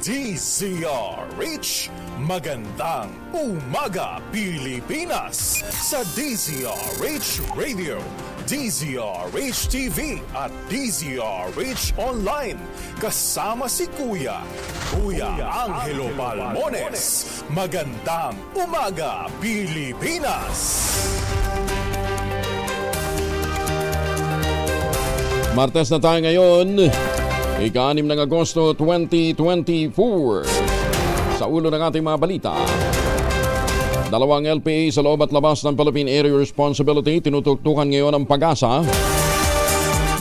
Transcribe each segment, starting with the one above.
DZRH, magandang umaga Pilipinas sa DZRH Radio, DZRH TV at DZRH Online. Kasama si Kuya Angelo Palmones. Magandang umaga Pilipinas. Martes na tayo ngayon, ika-6 ng Agosto 2024. Sa ulo ng ating mga balita, dalawang LPA sa loob at labas ng Philippine Area Responsibility tinutuktukan ngayon ang pag-asa.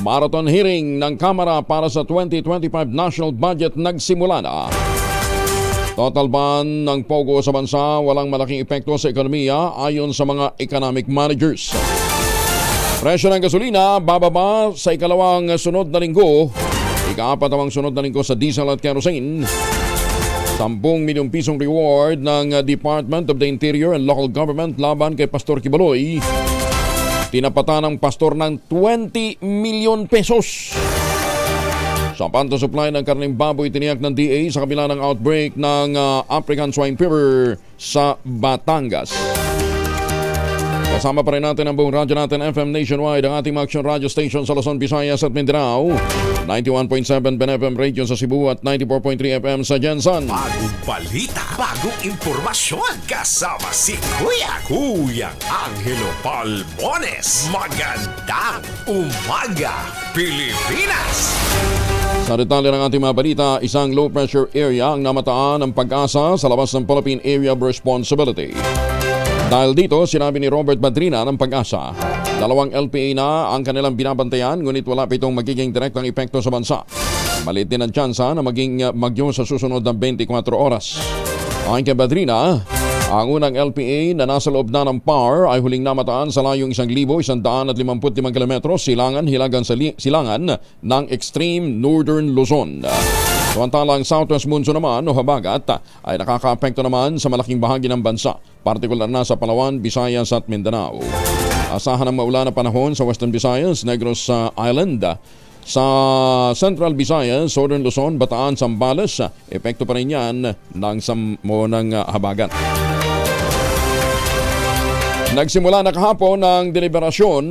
Marathon hearing ng Kamara para sa 2025 National Budget nagsimula na. Total ban ng POGO sa bansa walang malaking epekto sa ekonomiya ayon sa mga economic managers. Presyo ng gasolina bababa sa ikalawang sunod na linggo. Ika-apatawang sunod na linggo sa diesel at kerosene. 10 milyong pisong reward ng Department of the Interior and Local Government laban kay Pastor Quiboloy. Tinapatan ng pastor ng 20 milyon pesos. Sa panto-supply ng karneng baboy, tiniyak ng DA sa kabila ng outbreak ng African Swine Fever sa Batangas. Kasama pa rin natin ang buong radyo natin FM nationwide, ang ating mga action radio station sa Luzon, Visayas at Mindanao. 91.7 BNFM Radio sa Cebu at 94.3 FM sa Jensan. Bagong balita, bagong impormasyon. Kasama si Kuya Angelo Palmones. Magandang umaga Pilipinas. Sa detalye ng ating mga balita, isang low pressure area ang namataan ng pag-asa sa labas ng Philippine Area of Responsibility. Dahil dito, sinabi ni Robert Madrina ng Pag-asa, dalawang LPA na ang kanilang binabantayan ngunit wala pa itong magiging direktang epekto sa bansa. Maliit din ang tsansa na maging bagyo sa susunod ng 24 oras. Ayon kay Madrina, ang unang LPA na nasa loob na ng PAR ay huling namataan sa layong 1,155 km silangan hilagang silangan ng extreme northern Luzon. Samantalang southwest monsoon naman o habagat ay nakaka-apekto naman sa malaking bahagi ng bansa, partikular na sa Palawan, Visayas at Mindanao. Asahan ng maulan na panahon sa Western Visayas, Negros Island, sa Central Visayas, Southern Luzon, Bataan, Zambales. Epekto pa rin yan ng habagat. Nagsimula na kahapon ng deliberasyon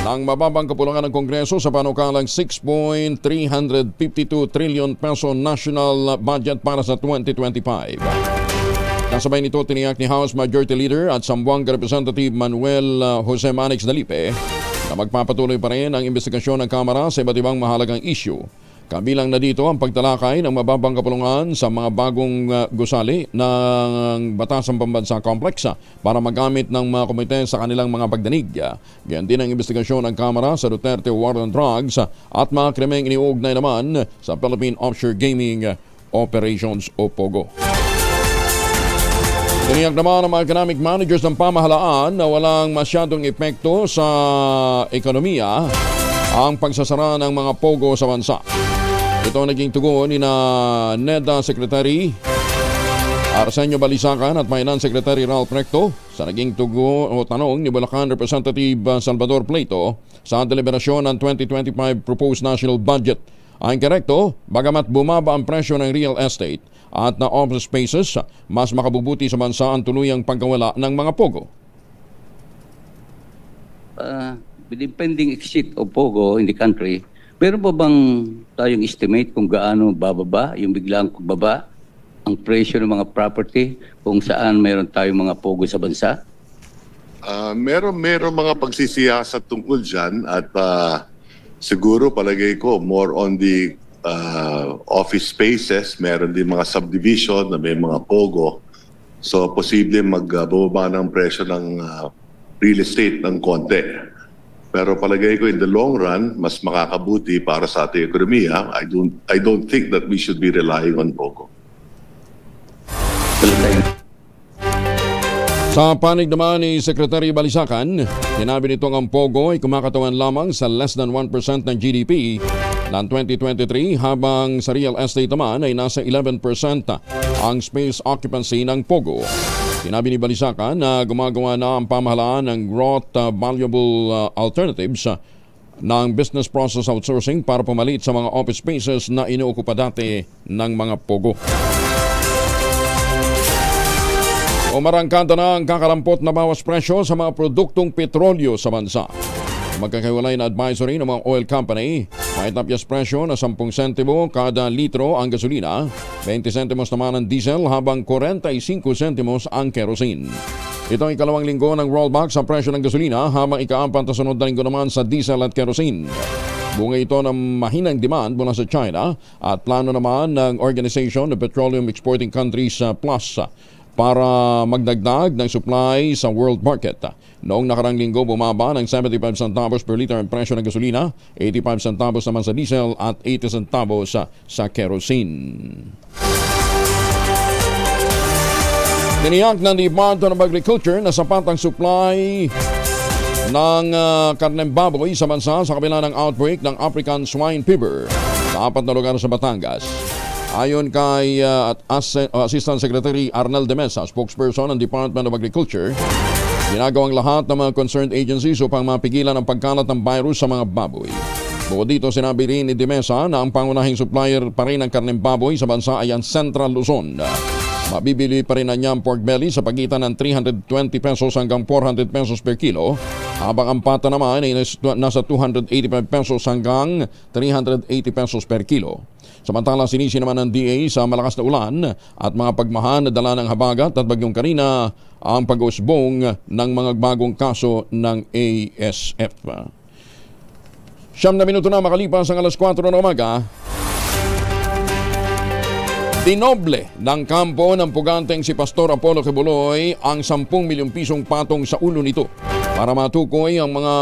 ng mababang kapulungan ng Kongreso sa panukalang 6.352 trillion peso national budget para sa 2025. Kasabay nito, tiniyak ni House Majority Leader at Zamboanga Representative Manuel Jose Manix Dalipe na magpapatuloy pa rin ang investigasyon ng Kamara sa iba't ibang mahalagang issue. Kabilang na dito ang pagtalakay ng mababang kapulungan sa mga bagong gusali ng Batasang Pambansa Complex para magamit ng mga komite sa kanilang mga pagdanig. Ganyan din ang investigasyon ng Kamara sa Duterte War on Drugs at mga krimeng iniuugnay naman sa Philippine Offshore Gaming Operations o POGO. Tiniyak naman ang mga economic managers ng pamahalaan na walang masyadong epekto sa ekonomiya ang pagsasara ng mga POGO sa bansa. Ito ang naging tugon ni NEDA Secretary Arsenio Balisacan at Finance Secretary Ralph Recto sa naging tanong ni Bulacan Representative Salvador Pleito sa deliberasyon ng 2025 proposed national budget. Ayon kay Recto, bagamat bumaba ang presyo ng real estate at na office spaces, mas makabubuti sa bansa ang tuluyang pagkawala ng mga POGO. With the impending exit of POGO in the country, meron ba bang tayong estimate kung gaano bababa, yung biglang pagbaba, ang presyo ng mga property kung saan meron tayong mga POGO sa bansa? Meron mga pagsisiyasat tungkol dyan at siguro palagay ko more on the office spaces, meron din mga subdivision na may mga POGO. So posible magbababa ng presyo ng real estate ng konti. Pero palagay ko in the long run, mas makakabuti para sa ating ekonomiya. I don't think that we should be relying on POGO. Sa panig naman ni Secretary Balisacan, sinabi nitong ang POGO ay kumakatawan lamang sa less than 1% ng GDP ng 2023 habang sa real estate naman ay nasa 11% ang space occupancy ng POGO. Sinabi ni Balisacan na gumagawa na ang pamahalaan ng growth valuable alternatives ng business process outsourcing para pumalit sa mga office spaces na inuokupa dati ng mga pogo. Umarangkada na ang kakarampot na bawas presyo sa mga produktong petrolyo sa bansa. Magkakahiwalay na advisory ng mga oil company, may tapyas presyo na 10 sentimo kada litro ang gasolina, 20 sentimos naman ang diesel habang 45 sentimos ang kerosene. Ito ang ikalawang linggo ng rollback sa presyo ng gasolina habang ika-4 na sunod na linggo naman sa diesel at kerosene. Bunga ito ng mahinang demand mula sa China at plano naman ng Organization of Petroleum Exporting Countries Plus para magdagdag ng supply sa world market. Noong nakarang linggo, bumaba ng 75 centavos per liter ang presyo ng gasolina, 85 centavos naman sa diesel at 80 centavos sa kerosene. Tiniyak ng Department of Agriculture na sapat ang supply ng karneng baboy sa bansa sa kabila ng outbreak ng African Swine Fever sa 4 na lugar sa Batangas. Ayon kay Assistant Secretary Arnel de Mesa, spokesperson ng Department of Agriculture, ginagawang lahat ng mga concerned agencies upang mapigilan ang pagkalat ng virus sa mga baboy. Bukod dito, sinabi rin ni de Mesa na ang pangunahing supplier pa rin ng karneng baboy sa bansa ay ang Central Luzon. Mabibili pa rin na niya ang pork belly sa pagitan ng 320 pesos hanggang 400 pesos per kilo, habang ang pata naman ay nasa 285 pesos hanggang 380 pesos per kilo. Samantala, sinisi naman ng DA sa malakas na ulan at mga pagmahan na dala ng habagat at bagyong Karina ang pag-usbong ng mga bagong kaso ng ASF. 9 na minuto na makalipas ang alas 4 ng umaga. Dinoble ng kampo ng puganteng si Pastor Apollo Quiboloy ang 10 milyong pisong patong sa ulo nito para matukoy ang mga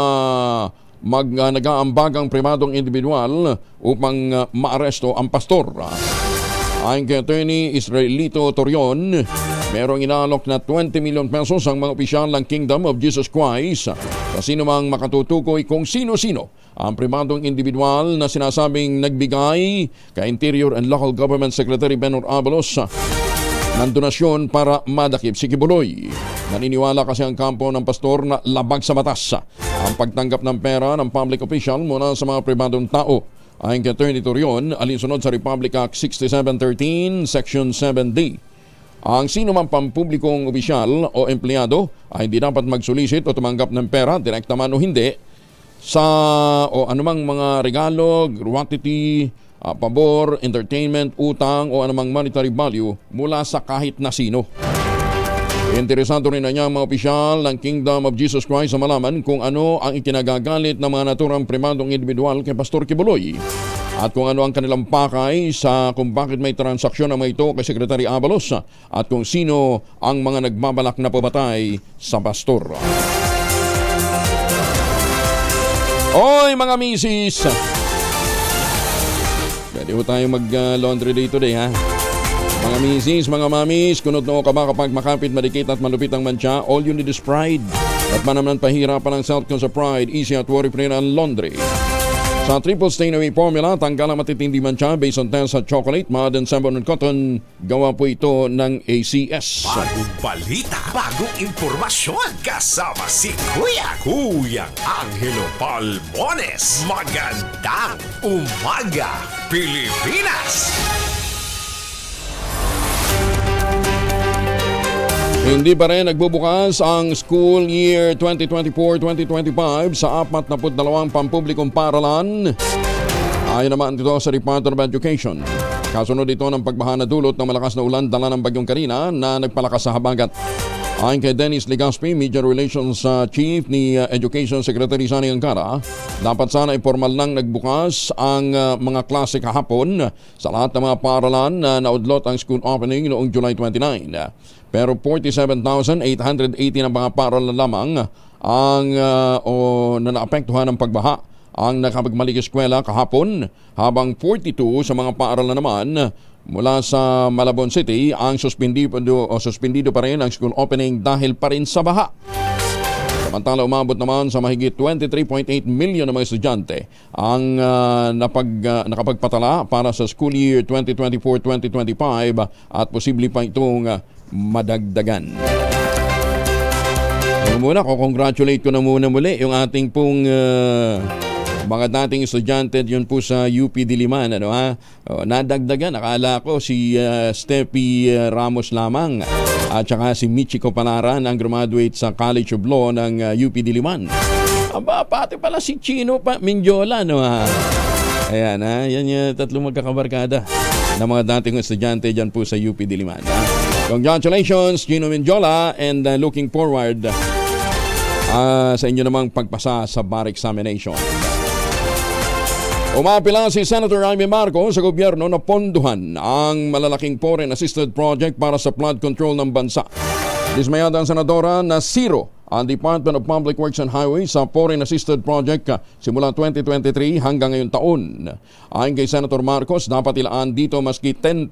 nag-aambagang pribadong individual upang maaresto ang pastor. Ayon kay Attorney Israelito Torion, merong inaalok na 20 million pesos ang mga opisyal ng Kingdom of Jesus Christ sa sinumang makatutukoy kung sino-sino ang pribadong individual na sinasabing nagbigay kay Interior and Local Government Secretary Benor Abalos ng donasyon para madakip si Quiboloy. Naniniwala kasi ang kampo ng pastor na labag sa batas ang pagtanggap ng pera ng public official mula sa mga pribadong tao. Ayon kay Attorney Torion, alinsunod sa Republic Act 6713, Section 7D. Ang sino man pampublikong opisyal o empleyado ay hindi dapat magsulisit o tumanggap ng pera, direkta man o hindi, sa o anumang mga regalo, gratuity, pabor, entertainment, utang o anumang monetary value mula sa kahit na sino. Interesado rin na niya ang mga opisyal ng Kingdom of Jesus Christ sa malaman kung ano ang ikinagagalit ng mga naturang pribadong individual kay Pastor Quiboloy at kung ano ang kanilang pakay sa kung bakit may transaksyon na may ito kay Secretary Abalos at kung sino ang mga nagbabalak na pumatay sa pastor. Oy mga misis! Pwede po tayo mag-laundry day today, ha? Mga misis, mga mamis, kunot noo ka ba kapag makapit, madikit at malupit ang mantsa? All you need is pride. At manaman pahirapan ang self-con sa pride, easy at worry-free ang laundry. Sa triple stain away formula, tanggal ang matitindi mantsa based on test sa chocolate, mud and sabon and cotton. Gawa po ito ng ACS. Bagong balita, bagong impormasyon, kasama si Kuyang Angelo Palmones. Magandang umaga, Pilipinas! Hindi pa rin nagbubukas ang school year 2024-2025 sa 42 pampublikong paaralan. Ayon naman dito sa Department of Education. Kasunod ito ng pagbaha na dulot ng malakas na ulan dala ng bagyong Karina na nagpalakas sa habagat. Ayon kay Dennis Legaspi, Media Relations Chief ni Education Secretary Sani Angara, dapat sana informal nang nagbukas ang mga klase kahapon sa lahat ng mga paaralan na naudlot ang school opening noong July 29. Pero 47,880 na mga paaralan lamang ang na naapektuhan ng pagbaha ang nakapagmalik eskwela kahapon, habang 42 sa mga paaralan naman mula sa Malabon City ang suspendido pa rin ang school opening dahil pa rin sa baha. Samantala, umabot naman sa mahigit 23.8 million na mga estudyante ang nakapagpatala para sa school year 2024-2025 at posible pa itong madagdagan. Muna, congratulate ko na muna muli yung ating pong Mga dating estudyante yun po sa UP Diliman, ano ha? Nadagdagan, akala ko si Steffi Ramos lamang at saka si Michiko Panaran ang graduate sa College of Law ng UP Diliman. Aba, pati pala si Chino Mindiola, no ha? Ayan ha, yan yung tatlong magkakabarkada na mga dating estudyante dyan po sa UP Diliman. Ha? Congratulations, Chino Mindiola, and looking forward sa inyo namang pagpasa sa bar examination. Umapila si Senator Amy Marcos sa gobyerno na ponduhan ang malalaking foreign assisted project para sa flood control ng bansa. Dismayada ang senadora na zero ang Department of Public Works and Highways sa foreign assisted project simula 2023 hanggang ngayong taon. Ayon kay Senator Marcos, dapat ilaan dito maski 10%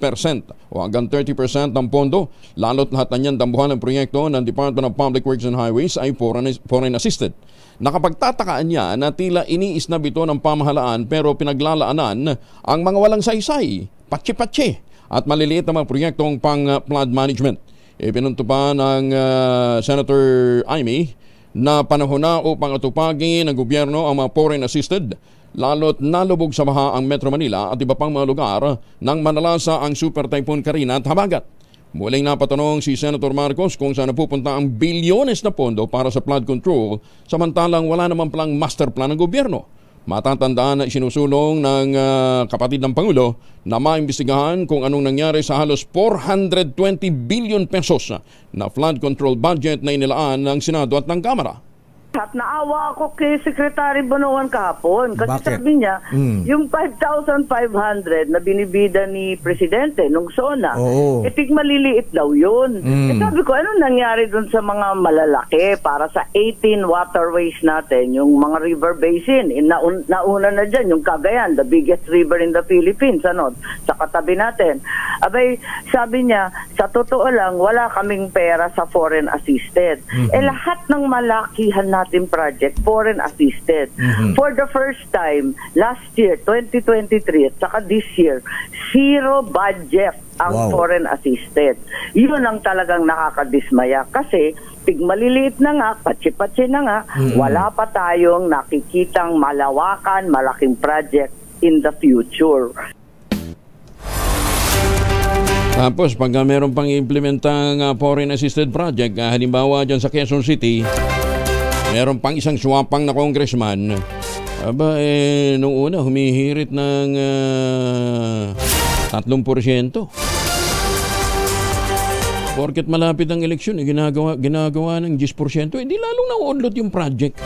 o hanggang 30% ng pondo, lalo't lahat na niyan dambuhan ng proyekto ng Department of Public Works and Highways ay foreign assisted. Nakapagtatakaan niya na tila iniis na bito ng pamahalaan pero pinaglalaanan ang mga walang saysay, patsi-patsi at maliliit na mga proyektong pang-flood management. Ipinunto pa ng Senator Amy na panahon na upang atupagin ng gobyerno ang mga foreign assisted, lalo't nalubog sa baha ang Metro Manila at iba pang mga lugar nang manalasa ang Super Typhoon Karina at Habagat. Muling napatanong si Senator Marcos kung saan napupunta ang bilyones na pondo para sa flood control samantalang wala naman palang master plan ng gobyerno. Matatandaan na isinusulong ng kapatid ng Pangulo na maimbestigahan kung anong nangyari sa halos 420 billion pesos na flood control budget na inilaan ng Senado at ng Kamara. At naawa ako kay Secretary Bonoan kahapon kasi sabi niya, yung 5,500 na binibida ni Presidente nung SONA, itig maliliit daw yun. Sabi ko, ano nangyari dun sa mga malalaki para sa 18 waterways natin, yung mga river basin, nauna na dyan, yung Cagayan, the biggest river in the Philippines, ano, sa katabi natin. Abay, sabi niya, sa totoo lang, wala kaming pera sa foreign assisted. Lahat ng malakihan natin project, foreign assisted. For the first time, last year, 2023, at saka this year, zero budget ang foreign assisted. Yun ang talagang nakakadismaya kasi maliliit na nga, patsi-patsi na nga, wala pa tayong nakikitang malawakan, malaking project in the future. Tapos pag meron pang implementang foreign assisted project, halimbawa dyan sa Quezon City, meron pang isang swapang na congressman, aba nung una humihirit ng 3%. Porket malapit ang eleksyon, ginagawa ng 10%, hindi lalong nauunlot yung project.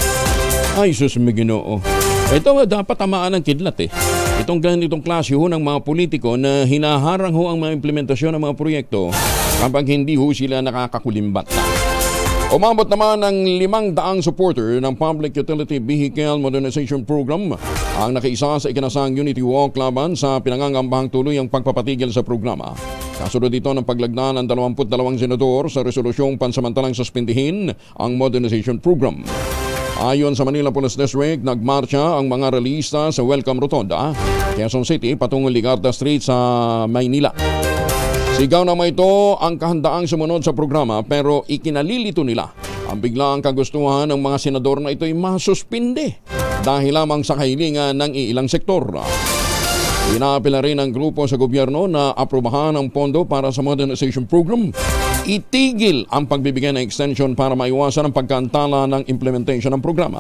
Ay, sus, may Ginoo. Ito dapat tamaan ng kidlat eh. Itong ganitong klase ho ng mga politiko na hinaharang ho ang mga implementasyon ng mga proyekto kapag hindi ho sila nakakakulimbat. Umabot naman ng 500 supporter ng Public Utility Vehicle Modernization Program ang nakiisa sa ikinasang Unity Walk laban sa pinangangambahang tuloy ang pagpapatigil sa programa. Kasunod dito ng paglagda ng 22 senador sa resolusyong pansamantalang suspindihin ang modernization program. Ayon sa Manila Police District, nagmarcha ang mga relista sa Welcome Rotonda, Quezon City, patungong Ligarda Street sa Maynila. Sigaw naman ito ang kahandaang sumunod sa programa pero ikinalilito nila ang biglaang kagustuhan ng mga senador na ito'y masuspinde dahil lamang sa kahilingan ng ilang sektor. Inaapela rin ang grupo sa gobyerno na aprobahan ang pondo para sa modernization program. Itigil ang pagbibigay ng extension para maiwasan ang pagkantala ng implementation ng programa.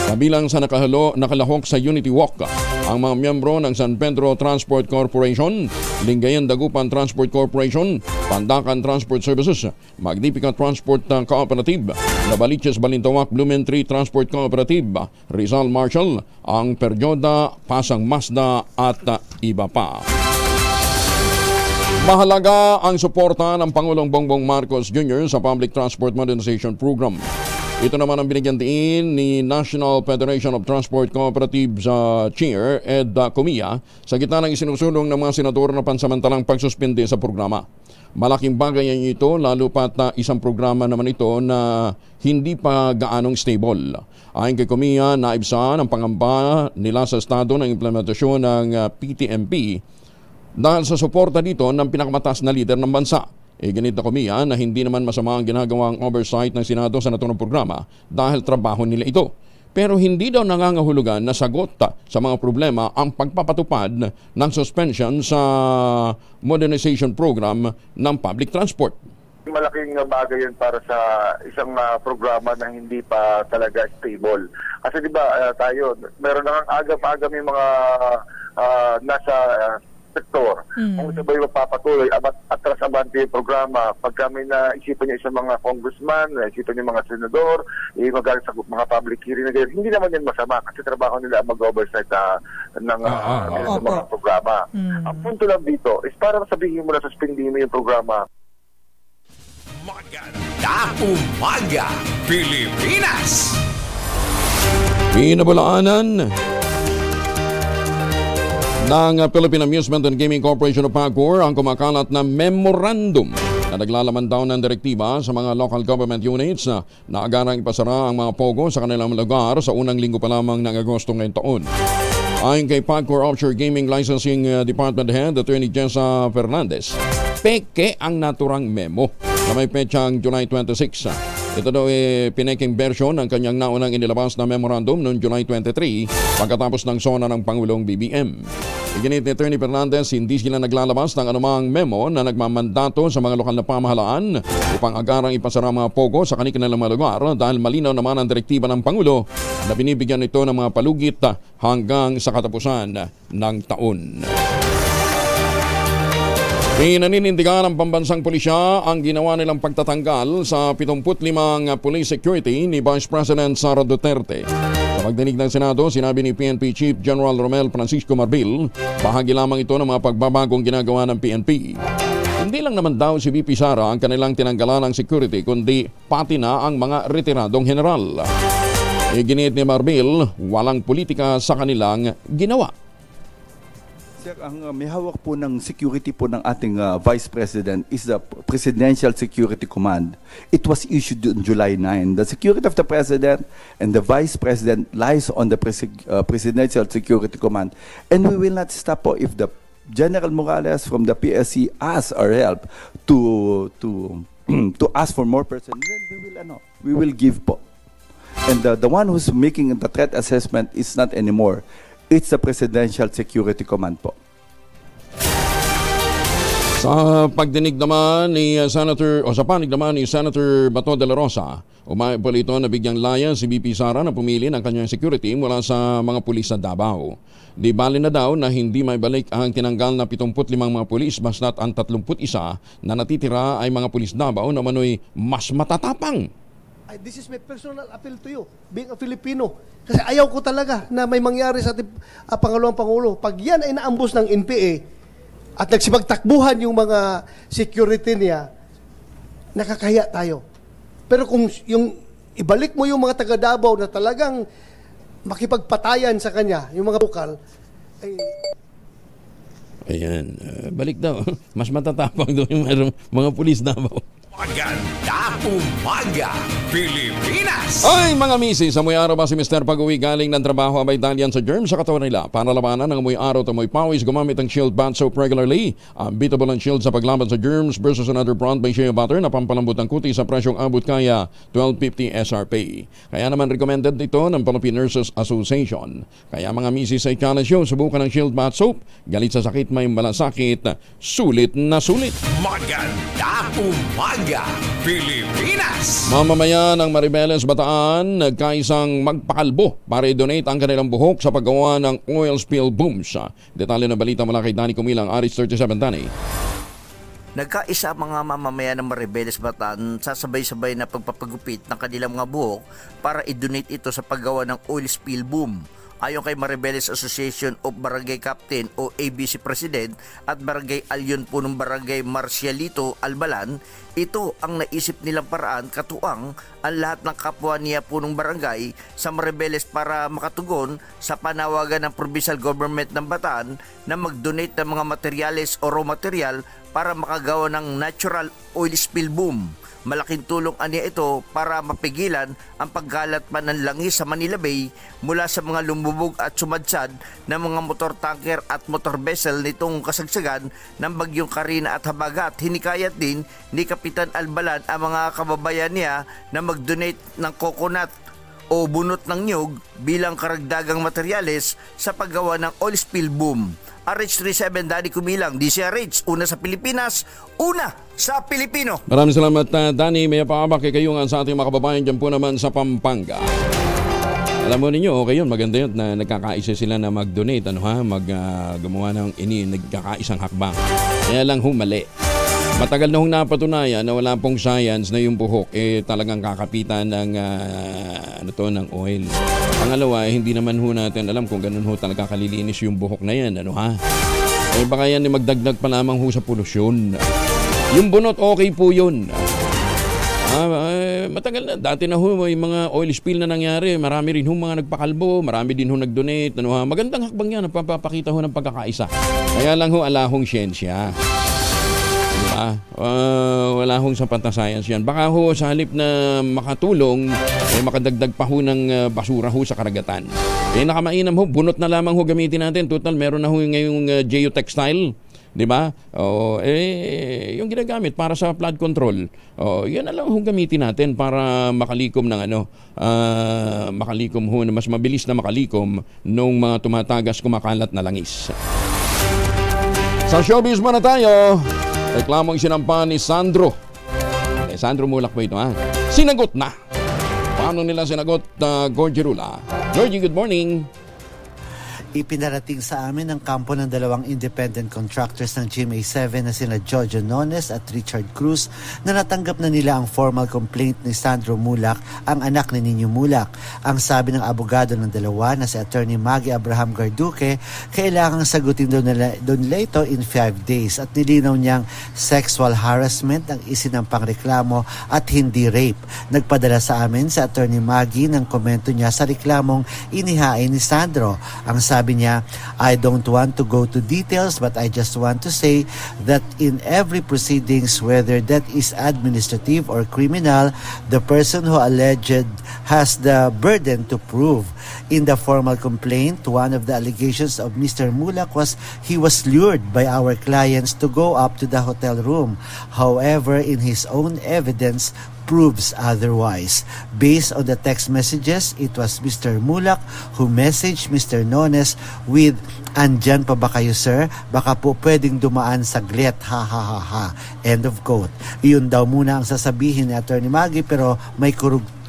Kabilang sa nakalahok sa Unity Walk ang mga miyembro ng San Pedro Transport Corporation, Lingayen Dagupan Transport Corporation, Pandacan Transport Services, Magnifica Transport Cooperative, Navaliches Balintawak Blumentree Transport Cooperative, Rizal Marshall, ang Peryoda, Pasang Mazda at iba pa. Mahalaga ang suporta ng Pangulong Bongbong Marcos Jr. sa Public Transport Modernization Program. Ito naman ang binigyan diin ni National Federation of Transport Cooperatives Chair Ed Comia sa gitna ng isinusulong ng mga senador na pansamantalang pagsuspende sa programa. Malaking bagay ito lalo pat isang programa naman ito na hindi pa gaanong stable. Ayon kay Comia, naibsan ang pangamba nila sa estado ng implementasyon ng PTMP dahil sa suporta dito ng pinakamataas na lider ng bansa. Ganito Comia na hindi naman masama ang ginagawang oversight ng Senado sa naturang programa dahil trabaho nila ito. pero hindi daw nangangahulugan na sagot sa mga problema ang pagpapatupad ng suspension sa modernization program ng public transport. Malaking bagay yan para sa isang programa na hindi pa talaga stable. Kasi di ba tayo, meron na agam-agam yung mga nasa sektor. Kung sabay mapapatuloy, atras-abante yung programa. Pag kami naisipan niya isang mga congressman, naisipan niya mga senador, magalit sa mga public hearing na ganyan, hindi naman yan masama kasi trabaho nila ang mag-oversight ng mga programa. Ang punto lang dito is para sabihin mo na suspendin mo yung programa. Magandang umaga, Pilipinas! Pinabulaanan ng Philippine Amusement and Gaming Corporation of PAGCOR ang kumakalat na memorandum na naglalaman daw ng direktiba sa mga local government units na agarang ipasara ang mga pogo sa kanilang lugar sa unang linggo pa lamang ng Agosto ngayong taon. Ayon kay PAGCOR Offshore Gaming Licensing Department Head Attorney Jessa Fernandez, peke ang naturang memo na may petsang July 26. Ito daw pineking version ng kanyang naunang inilabas na memorandum noong July 23 pagkatapos ng SONA ng Pangulong BBM. Iginit ni Attorney Fernandez, hindi sila naglalabas ng anumang memo na nagmamandato sa mga lokal na pamahalaan upang agarang ipasara mga pogo sa kanilang mga lugar dahil malinaw naman ang direktiba ng Pangulo na binibigyan ito ng mga palugit hanggang sa katapusan ng taon. Pinaninindigan ng pambansang pulisya ang ginawa nilang pagtatanggal sa 75 police security ni Vice President Sara Duterte. Sa pagdinig ng Senado, sinabi ni PNP Chief General Romel Francisco Marbil, bahagi lamang ito ng mga pagbabagong ginagawa ng PNP. Hindi lang naman daw si VP Sara ang kanilang tinanggalan ng security, kundi pati na ang mga retiradong general. Iginit ni Marbil, walang politika sa kanilang ginawa. Sir, ang may hawak po ng security po ng ating Vice President is the Presidential Security Command. It was issued on July 9. The security of the President and the Vice President lies on the Presidential Security Command. And we will not stop po if the General Morales from the PSC asks our help to ask for more personnel. We will give po. And the one who's making the threat assessment is not anymore. It's the Presidential Security Command po. Sa pagdinig naman ni sa panig naman ni Senator Bato de la Rosa, umayon po ito na bigyang laya si VP Sara na pumili ng kanyang security mula sa mga pulis sa Davao. Di bali na daw na hindi may balik ang tinanggal na 75 mga pulis basta't ang 31 na natitira ay mga pulis Davao na manoy mas matatapang. This is my personal appeal to you, being a Filipino. Kasi ayaw ko talaga na may mangyari sa ating Pangalawang Pangulo. Pag yan ay naambos ng NPA at nagsipagtakbuhan yung mga security niya, nakakahiya tayo. Pero kung yung ibalik mo yung mga taga Davao na talagang makipagpatayan sa kanya, yung mga lokal, ay... Ayan, balik daw. Mas matatapang daw yung mga pulis Davao. Magandang umaga, Pilipinas! Ay, mga misis, amoy araw ba si Mr. Pag-uwi galing ng trabaho abay dalian sa germs sa katawan nila? Para labanan ng amoy araw at amoy pawis, gumamit ang Shield Bath Soap regularly. Beatable ang Shield sa paglaban sa germs versus another brand by Shea Butter na pampalambot ng kuti sa presyong abot kaya $12.50 SRP. Kaya naman recommended ito ng Philippine Nurses Association. Kaya mga misis ay challenge yun, subukan ng Shield Bath Soap. Galit sa sakit, may malasakit, sulit na sulit. Magandang umaga, Pilipinas! Mamamayan ng Maribeles, Bataan, nagkaisang magpakalbo para i-donate ang kanilang buhok sa paggawa ng oil spill booms. Detalye ng balita mula kay Danny Kumilang, Aris 37, Danny. Nagkaisa mga mamamayan ng Maribeles, Bataan sasabay-sabay na pagpapagupit ng kanilang mga buhok para i-donate ito sa paggawa ng oil spill boom. Ayon kay Maribeles Association of Barangay Captain o ABC President at Barangay Alyon po ng Barangay Marcialito, Albalan, ito ang naisip nilang paraan katuwang ang lahat ng kapwa niya po ng barangay sa Maribeles para makatugon sa panawagan ng provincial government ng Bataan na mag-donate ng mga materyales o raw material para makagawa ng natural oil spill boom. Malaking tulong aniya ito para mapigilan ang paggalat pa ng langis sa Manila Bay mula sa mga lumubog at sumadsad ng mga motor tanker at motor vessel nitong kasagsagan ng bagyong Karina at Habagat. Hinikayat din ni Kapitan Albalan ang mga kababayan niya na mag-donate ng coconut o bunot ng niyog bilang karagdagang materyales sa paggawa ng oil spill boom. RH37 Danny Kumilang, DCRH, una sa Pilipinas, una sa Pilipino. Maraming salamat, Danny. May paabak kayo nga sa ating mga kababayan dyan po naman sa Pampanga. Alam mo ninyo, okay yun, maganda yun na nagkakaisa sila na mag-donate, gumawa ng nagkakaisang hakbang. Kaya lang mali. Matagal na napatunayan na wala pong science na yung buhok talagang kakapitan ng ng oil. Pangalawa, hindi naman natin alam kung ganun talaga kalilinis yung buhok na yan, baka yan magdagdag pa lamang sa polusyon. Yung bunot, okay po yun. Matagal na. Dati na may mga oil spill na nangyari. Marami rin mga nagpakalbo. Marami din nag-donate. Magandang hakbang yan. Napapakita ng pagkakaisa. Kaya lang ala siyensya. Diba? Wala sapat na science yan. Baka sa halip na makatulong, makadagdag pa ng basura sa karagatan. Nakamainam bunot na lamang gamitin natin. Total, meron na ngayong geotextile. Diba? Yung ginagamit para sa flood control. Yan na lang gamitin natin para makalikom ng makalikom na mas mabilis na makalikom nung mga tumatagas kumakalat na langis. Sa showbiz muna tayo. Reklamong sinampa ni Sandro. Sandro Mulak po ito, Sinagot na. Paano nila sinagot, Gorgie Rula? Gorgie, good morning. Ipinarating sa amin ang kampo ng dalawang independent contractors ng GMA7 na sina Jojo Nones at Richard Cruz na natanggap na nila ang formal complaint ni Sandro Mulak, ang anak ni Nino Mulak. Ang sabi ng abogado ng dalawa na si Attorney Maggie Abraham Garduque, kailangang sagutin doon nila ito in 5 days at nilinaw niyang sexual harassment ang isinampang reklamo at hindi rape. Nagpadala sa amin si Attorney Maggie ng komento niya sa reklamong inihain ni Sandro. Ang sabi niya, I don't want to go to details but I just want to say that in every proceedings, whether that is administrative or criminal, the person who alleged has the burden to prove. In the formal complaint, one of the allegations of Mr. Mulak was he was lured by our clients to go up to the hotel room. However, in his own evidence, proves otherwise. Based on the text messages, it was Mr. Mulak who messaged Mr. Nones with, "Andyan pa ba kayo, sir? Baka po pwedeng dumaan saglit, ha ha ha ha." End of quote. Iyon daw muna ang sasabihin ni Attorney Maggie pero may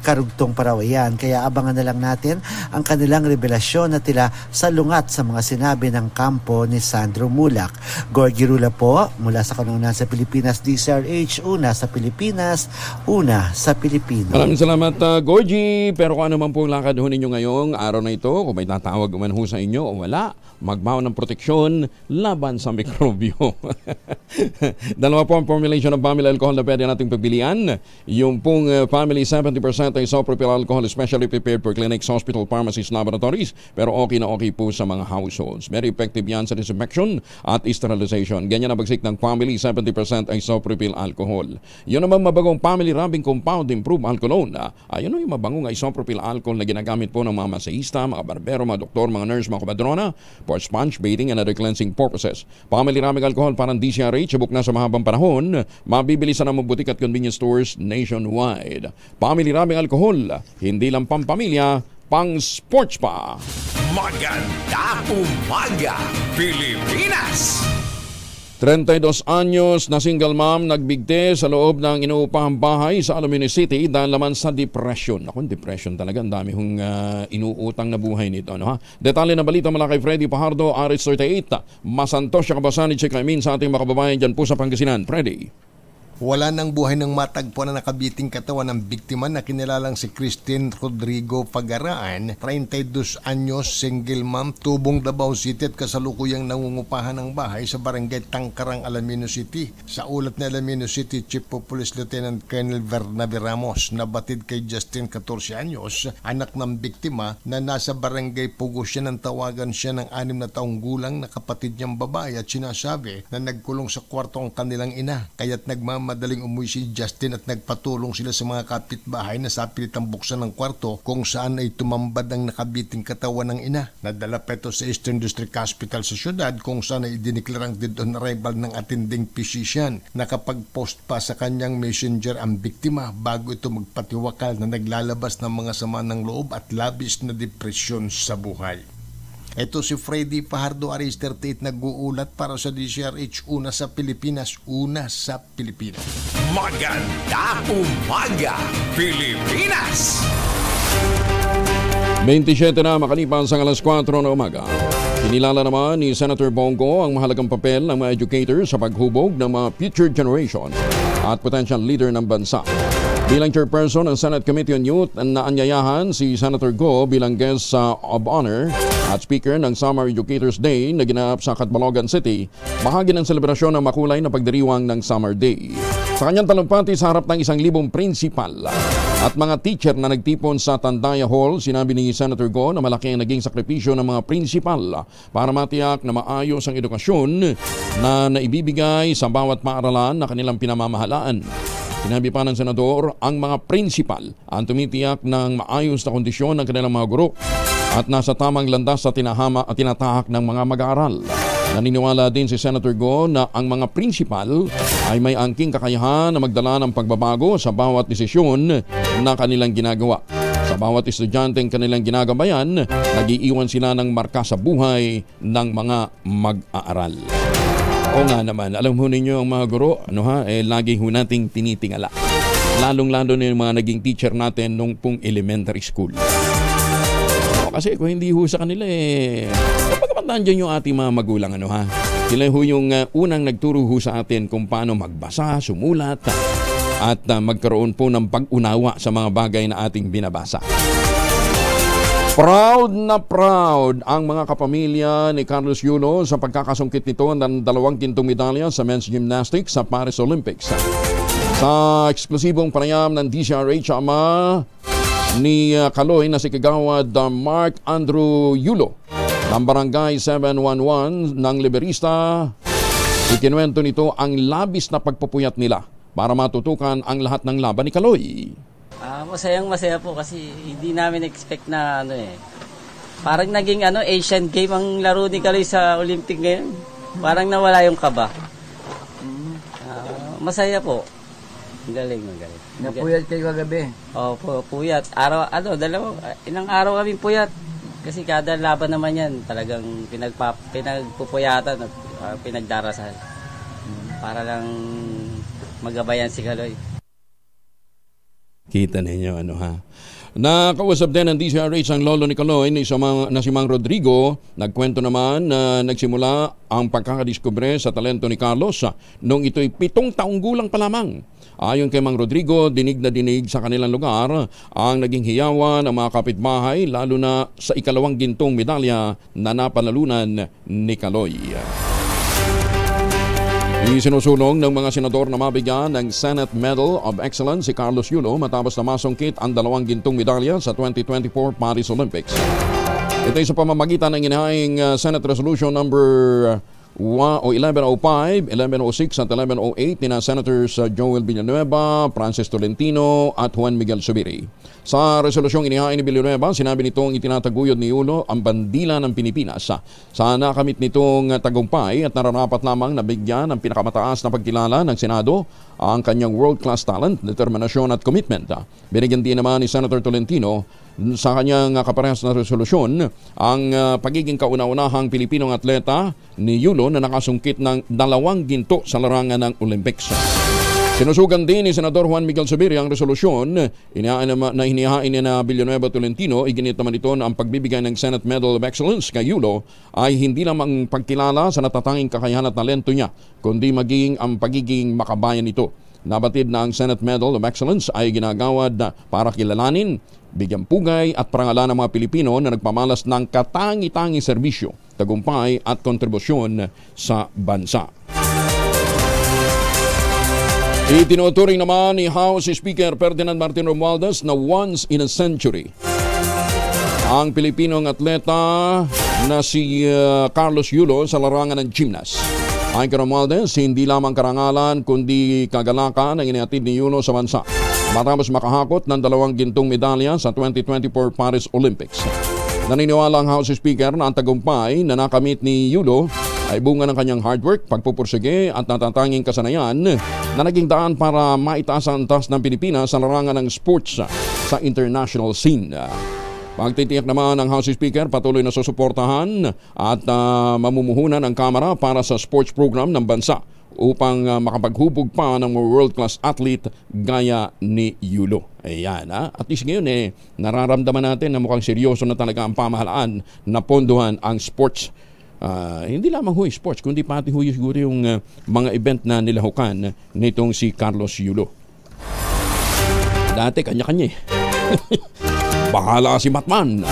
karugtong paraw yan. Kaya abangan na lang natin ang kanilang revelasyon na tila salungat sa mga sinabi ng kampo ni Sandro Mulak. Gorgie Rula po, mula sa Kanunan sa Pilipinas, DCRH, una sa Pilipinas, una sa Pilipino. Maraming salamat, Gorgie. Pero kung ano man po lakad ninyo ngayong araw na ito, kung may tatawag man sa inyo o wala, magbaon ng proteksyon laban sa mikrobyo. Dalawa po ang formulation ng family alcohol na pwede nating pagpilian. Yung pong family 70% ay isopropyl alcohol, especially prepared for clinics, hospital, pharmacies, laboratories, pero okay na okay po sa mga households. Very effective yan sa disinfection at sterilization. Ganyan ang bagsik ng family 70% ay isopropyl alcohol. Yun naman mabagong family rubbing compound improved alcoholone. Ayun yung mabangong isopropyl alcohol na ginagamit po ng mga masahista, mga barbero, mga doktor, mga nurse, mga kabadrona for sponge bathing and other cleansing purposes. Family rubbing alcohol parang DCRH, subok na sa mahabang panahon, mabibili sa namang butik at convenience stores nationwide. Family rubbing alcohol, hindi lang pampamilya, pang sports pa. Magandang umaga, Pilipinas! 32 anyos na single mom nagbigti sa loob ng inuupahang bahay sa Aluminio City dahil naman sa depression. Ako, depression talaga. Ang dami hong inuutang na buhay nito. Detalye na balita mula kay Freddy Pajardo, RH38. Masantos siya kabasanid si Kaimin sa ating mga kababayan dyan po sa Pangasinan. Freddy. Wala ng buhay ng matagpuan na nakabiting katawan ng biktima na kinilalang si Christine Rodrigo Pagaraan, 32 anyos, single mom, tubong Davao City at kasalukuyang nangungupahan ng bahay sa barangay Tangkarang, Alamino City. Sa ulat ni Alamino City Chief of Police Lieutenant Colonel Bernabe Ramos, nabatid kay Justin, 14 anyos, anak ng biktima na nasa barangay Pugo siya nang tawagan siya ng 6 na taong gulang na kapatid niyang babae at sinasabi na nagkulong sa kwarto ang kanilang ina, kaya't nagmamahal nagmamadaling umuwi si Justin at nagpatulong sila sa mga kapitbahay na sa pilitang buksan ng kwarto kung saan ay tumambad ang nakabiting katawan ng ina. Nadala pa ito sa Eastern District Hospital sa syudad kung saan ay idineklarang dead on arrival ng attending physician. Nakapag-post pa sa kanyang messenger ang biktima bago ito magpatiwakal na naglalabas ng mga sama ng loob at labis na depresyon sa buhay. Ito si Freddy Fajardo, Aris 38, nag-uulat para sa DCRH, una sa Pilipinas. Maganda umaga, Pilipinas! 27 na makalipas ang alas 4 na umaga. Kinilala naman ni Senator Bongo ang mahalagang papel ng mga educators sa paghubog ng mga future generation at potential leader ng bansa. Bilang chairperson ng Senate Committee on Youth, naanyayahan si Senator Go bilang guest of honor at speaker ng Summer Educators Day na ginanap sa Catbalogan City, bahagi ng selebrasyon ng makulay na pagdiriwang ng Summer Day. Sa kanyang talumpati sa harap ng 1,000 principal at mga teacher na nagtipon sa Tandaya Hall, sinabi ni Senator Go na malaki ang naging sakripisyo ng mga principal para matiyak na maayos ang edukasyon na naibibigay sa bawat paaralan na kanilang pinamamahalaan. Sinabi pa ng senador, ang mga principal ang tumitiyak ng maayos na kondisyon ng kanilang mga guro at nasa tamang landas sa tinatahak ng mga mag-aaral. Naniniwala din si Senator Go na ang mga principal ay may angking kakayahan na magdala ng pagbabago sa bawat desisyon na kanilang ginagawa. Sa bawat estudyanteng kanilang ginagabayan, nag-iiwan sila ng marka sa buhay ng mga mag-aaral. O nga naman, alam ho ninyo ang mga guro, lagi ho nating tinitingala. Lalong-lalo na yung mga naging teacher natin nung pong elementary school. Kasi kung hindi ho sa kanila kapag matandaan dyan yung ating mga magulang, sila ho yung unang nagturo ho sa atin kung paano magbasa, sumulat, at magkaroon po ng pag-unawa sa mga bagay na ating binabasa. Proud na proud ang mga kapamilya ni Carlos Yulo sa pagkakasungkit nito ng 2 gintong medalya sa men's gymnastics sa Paris Olympics. Sa eksklusibong panayam ng DCRH, ama ni Kaloy na si Kagawad Mark Andrew Yulo ng Barangay 711 ng Liberista, ikinuwento nito ang labis na pagpupuyat nila para matutukan ang lahat ng laban ni Kaloy. Masaya po kasi hindi namin expect na parang naging Asian game ang laro ni Kaloy sa Olympic ngayon. Parang nawala yung kaba. Masaya po. Magaling. Napuyat kayo kagabi? Opo, puyat. Ilang araw kaming puyat. Kasi kada laban naman yan, talagang pinagpupuyatan at pinagdarasal. Para lang magabayan si Kaloy. Kita ninyo Nakausap din ng DCRH ang lolo ni Kaloy na si Mang Rodrigo. Nagkwento naman na nagsimula ang pagkakadiskubre sa talento ni Carlos nung ito'y 7 taong gulang pa lamang. Ayon kay Mang Rodrigo, dinig na dinig sa kanilang lugar ang naging hiyawan ng mga kapitbahay, lalo na sa 2 gintong medalya na napanalunan ni Kaloy. Isinusulong ng mga senador na mabigyan ng Senate Medal of Excellence si Carlos Yulo matapos na masungkit ang 2 gintong medalya sa 2024 Paris Olympics. Ito ay sa pamamagitan ng inahaing Senate Resolution number 1105, 1106 at 1108 ni Senators Joel Villanueva, Francis Tolentino at Juan Miguel Zubiri. Sa resolusyong inihain ni Villanueva, sinabi nitong itinataguyod ni Yulo ang bandila ng Pilipinas. Sa nakamit nitong tagumpay at nararapat lamang nabigyan ng pinakamataas na pagkilala ng Senado ang kanyang world-class talent, determinasyon at commitment. Binigyan din naman ni Senator Tolentino sa kanyang kaparehas na resolusyon ang pagiging kauna-unahang Pilipinong atleta ni Yulo na nakasungkit ng 2 ginto sa larangan ng Olympics. Sinusugan din ni Senador Juan Miguel Zubiri ang resolusyon na hinihain ni na Villanueva Tolentino. Iginit naman ito na ang pagbibigay ng Senate Medal of Excellence kay Yulo ay hindi lamang pagkilala sa natatanging kakayahan at talento niya, kundi maging ang pagiging makabayan nito. Nabatid na ang Senate Medal of Excellence ay ginagawad para kilalanin, bigyan pugay at parangalan ng mga Pilipino na nagpamalas ng katangi-tangi serbisyo, tagumpay at kontribusyon sa bansa. Itinuturing naman ni House Speaker Ferdinand Martin Romualdez na once in a century ang Pilipinong atleta na si Carlos Yulo sa larangan ng gymnast. Ayon kay Romualdez, hindi lamang karangalan kundi kagalakan ang inihatid ni Yulo sa bansa matapos makahakot ng 2 gintong medalya sa 2024 Paris Olympics. Naniniwala ang House Speaker na ang tagumpay na nakamit ni Yulo ay bunga ng kanyang hard work, pagpupursige at natatanging kasanayan na naging daan para maitaas ang antas ng Pilipinas sa larangan ng sports sa international scene. Pagtitiyak naman ng House Speaker, patuloy na susuportahan at mamumuhunan ang Kamara para sa sports program ng bansa upang makapaghubog pa ng mga world-class athlete gaya ni Yulo. Ayan, at least ngayon nararamdaman natin na mukhang seryoso na talaga ang pamahalaan na pondohan ang sports. Hindi lamang sports, kundi pati siguro yung mga event na nilahukan nitong si Carlos Yulo. Dati kanya-kanya bahala si Batman.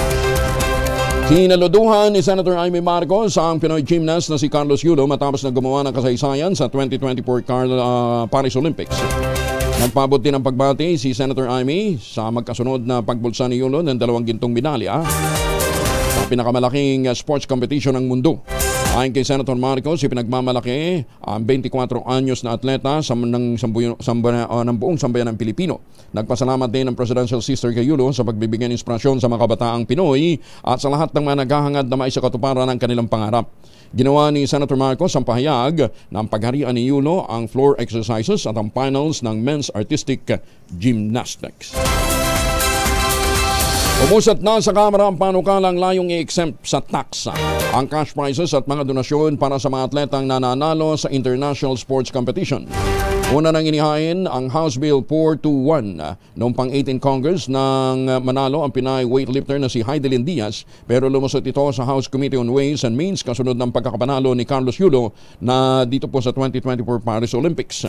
Sinaluduhan ni Senator Amy Marcos ang Pinoy gymnast na si Carlos Yulo matapos na gumawa ng kasaysayan sa 2024 Paris Olympics. Nagpabot din ng pagbati si Senator Amy sa magkasunod na pagbulsa ni Yulo ng 2 gintong medalya sa pinakamalaking sports competition ng mundo. Ayon kay Senator Marcos, ipinagmamalaki ang 24 anyos na atleta ng buong sambayan ng Pilipino. Nagpasalamat din ang Presidential Sister kay Yulo sa pagbibigay ng inspirasyon sa mga kabataang Pinoy at sa lahat ng mga naghahangad na maisakatuparan ng kanilang pangarap. Ginawa ni Senator Marcos ang pahayag ng pagharian ni Yulo ang floor exercises at ang finals ng men's artistic gymnastics. Umusat na sa Kamara ang panukalang layong i-exempt sa tax ang cash prizes at mga donasyon para sa mga atletang nananalo sa international sports competition. Una nang inihain ang House Bill 421 noong pang-18 Congress nang manalo ang Pinay weightlifter na si Heidelin Diaz, pero lumusot ito sa House Committee on Ways and Means kasunod ng pagkakapanalo ni Carlos Yulo na dito po sa 2024 Paris Olympics.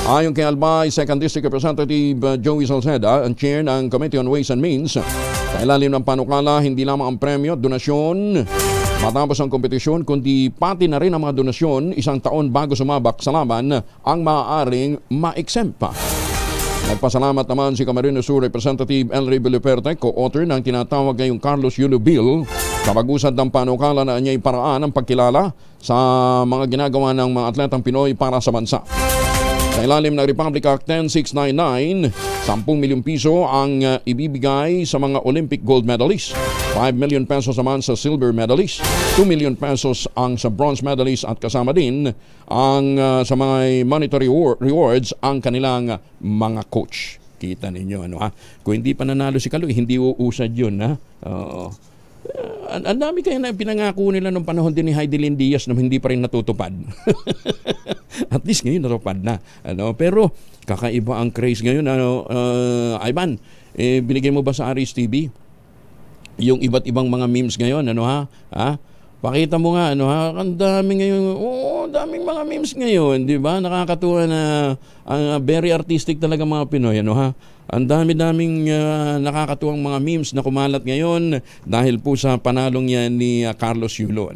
Ayon kay Albay, 2nd District Representative Joey Salceda, ang chair ng Committee on Ways and Means, sa ilalim ng panukala, hindi lamang ang premyo at donasyon matapos ang kompetisyon, kundi pati na rin ang mga donasyon 1 taon bago sumabak sa laban ang maaaring ma-exempt pa. Nagpasalamat naman si Camarines Sur Representative Elry Biliperte, co-author ng tinatawag ngayong Carlos Yulo Bill, sa pag-usad ng panukala na anya'y paraan ng pagkilala sa mga ginagawa ng mga atletang Pinoy para sa bansa. Sa ilalim ng Republic Act 10699, 10 milyong piso ang ibibigay sa mga Olympic gold medalists, 5 million pesos naman sa silver medalists, 2 million pesos ang sa bronze medalists at kasama din ang sa mga monetary rewards ang kanilang mga coach. Kita ninyo Kung hindi pa nanalo si Kaloy, hindi uusad yun Ang dami kaya na pinangako nila nung panahon din ni Heidelin Diaz na hindi pa rin natutupad. At least ngayon natupad na. Pero kakaiba ang craze ngayon. Ivan, binigay mo ba sa Aris TV yung iba't ibang mga memes ngayon? Pakita mo nga, ang dami ngayon, daming mga memes ngayon, di ba? Nakakatuwa na very artistic talaga mga Pinoy, Ang dami-daming nakakatuwang mga memes na kumalat ngayon dahil po sa panalong yan ni Carlos Yulo,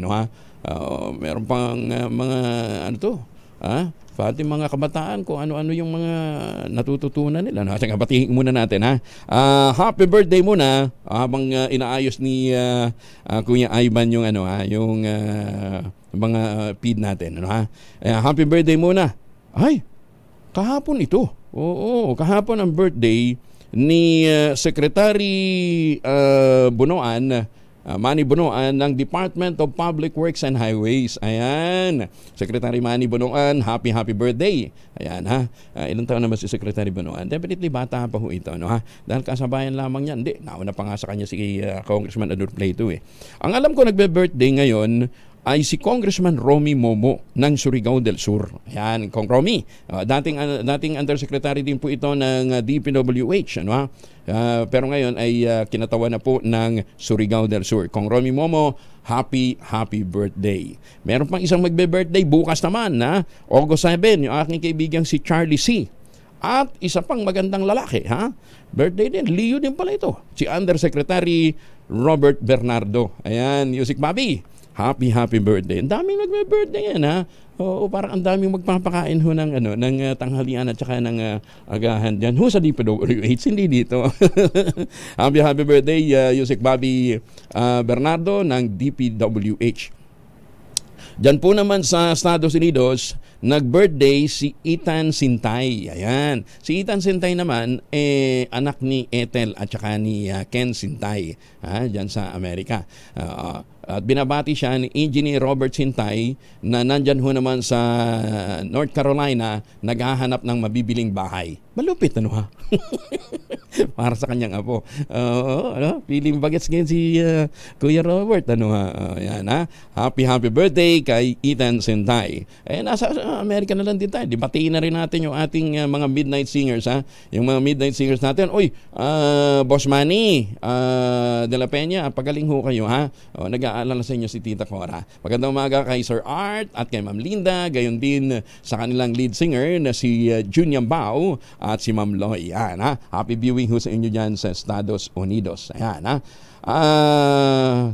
meron pang mga pati mga kabataan ko ano-ano yung mga natututunan nila. Batiin muna natin happy birthday muna habang inaayos ni Kuya Ivan yung yung mga feed natin happy birthday muna. Ay, kahapon ito. Oo, kahapon ang birthday ni Secretary Bunoan, Manny Bunoan ng Department of Public Works and Highways. Ayan, Secretary Manny Bunoan, happy birthday. Ayan ilang taon naman si Secretary Bunoan? Definitely bata pa ho ito, Dahil kasabayan lamang yan. Hindi, nauna pa nga sa kanya si Congressman Adolfo Plato Ang alam ko nagbe-birthday ngayon ay si Congressman Romy Momo ng Surigao del Sur. Ayan, Kong Romy. Dating undersecretary din po ito ng DPWH. Pero ngayon ay kinatawa na po ng Surigao del Sur. Kong Romy Momo, happy birthday. Meron pang isang magbe-birthday bukas naman, August 7, yung aking kaibigang si Charlie C. At isa pang magandang lalaki, Birthday din, Leo din pala ito. Si Undersecretary Robert Bernardo. Ayan, Yusik Bobby. Happy birthday. Ang daming magbe-birthday yan Oo, parang ang daming magpapakain ho ng tanghalian at saka ng agahan diyan. Sa DPWH, hindi dito. happy birthday Yusik Bobby Bernardo ng DPWH. Diyan po naman sa Estados Unidos, nag-birthday si Ethan Sintay. Ayan. Si Ethan Sintay naman, anak ni Ethel at saka ni Ken Sintay. Diyan sa Amerika. At binabati siya ni Engineer Robert Sintay na nandyan ho naman sa North Carolina, naghahanap ng mabibiling bahay. Malupit, ano ha? Para sa kanyang apo. Feeling bagets ngayon si Kuya Robert, ano ha? Yan ha? Happy birthday kay Ethan Sintay. Nasa Amerika na lang din tayo. Batiin na rin natin yung ating mga midnight singers, ha? Yung mga midnight singers natin. Uy, Boss Manny de la Peña, pagaling ho kayo, ha? Nag-aalala sa inyo si Tita Cora. Magandang umaga kay Sir Art at kay Ma'am Linda, gayon din sa kanilang lead singer na si Junior Bao at si Ma'am Loy. Yan, ha? Happy viewing ho sa inyo dyan sa Estados Unidos. Ayan, ha?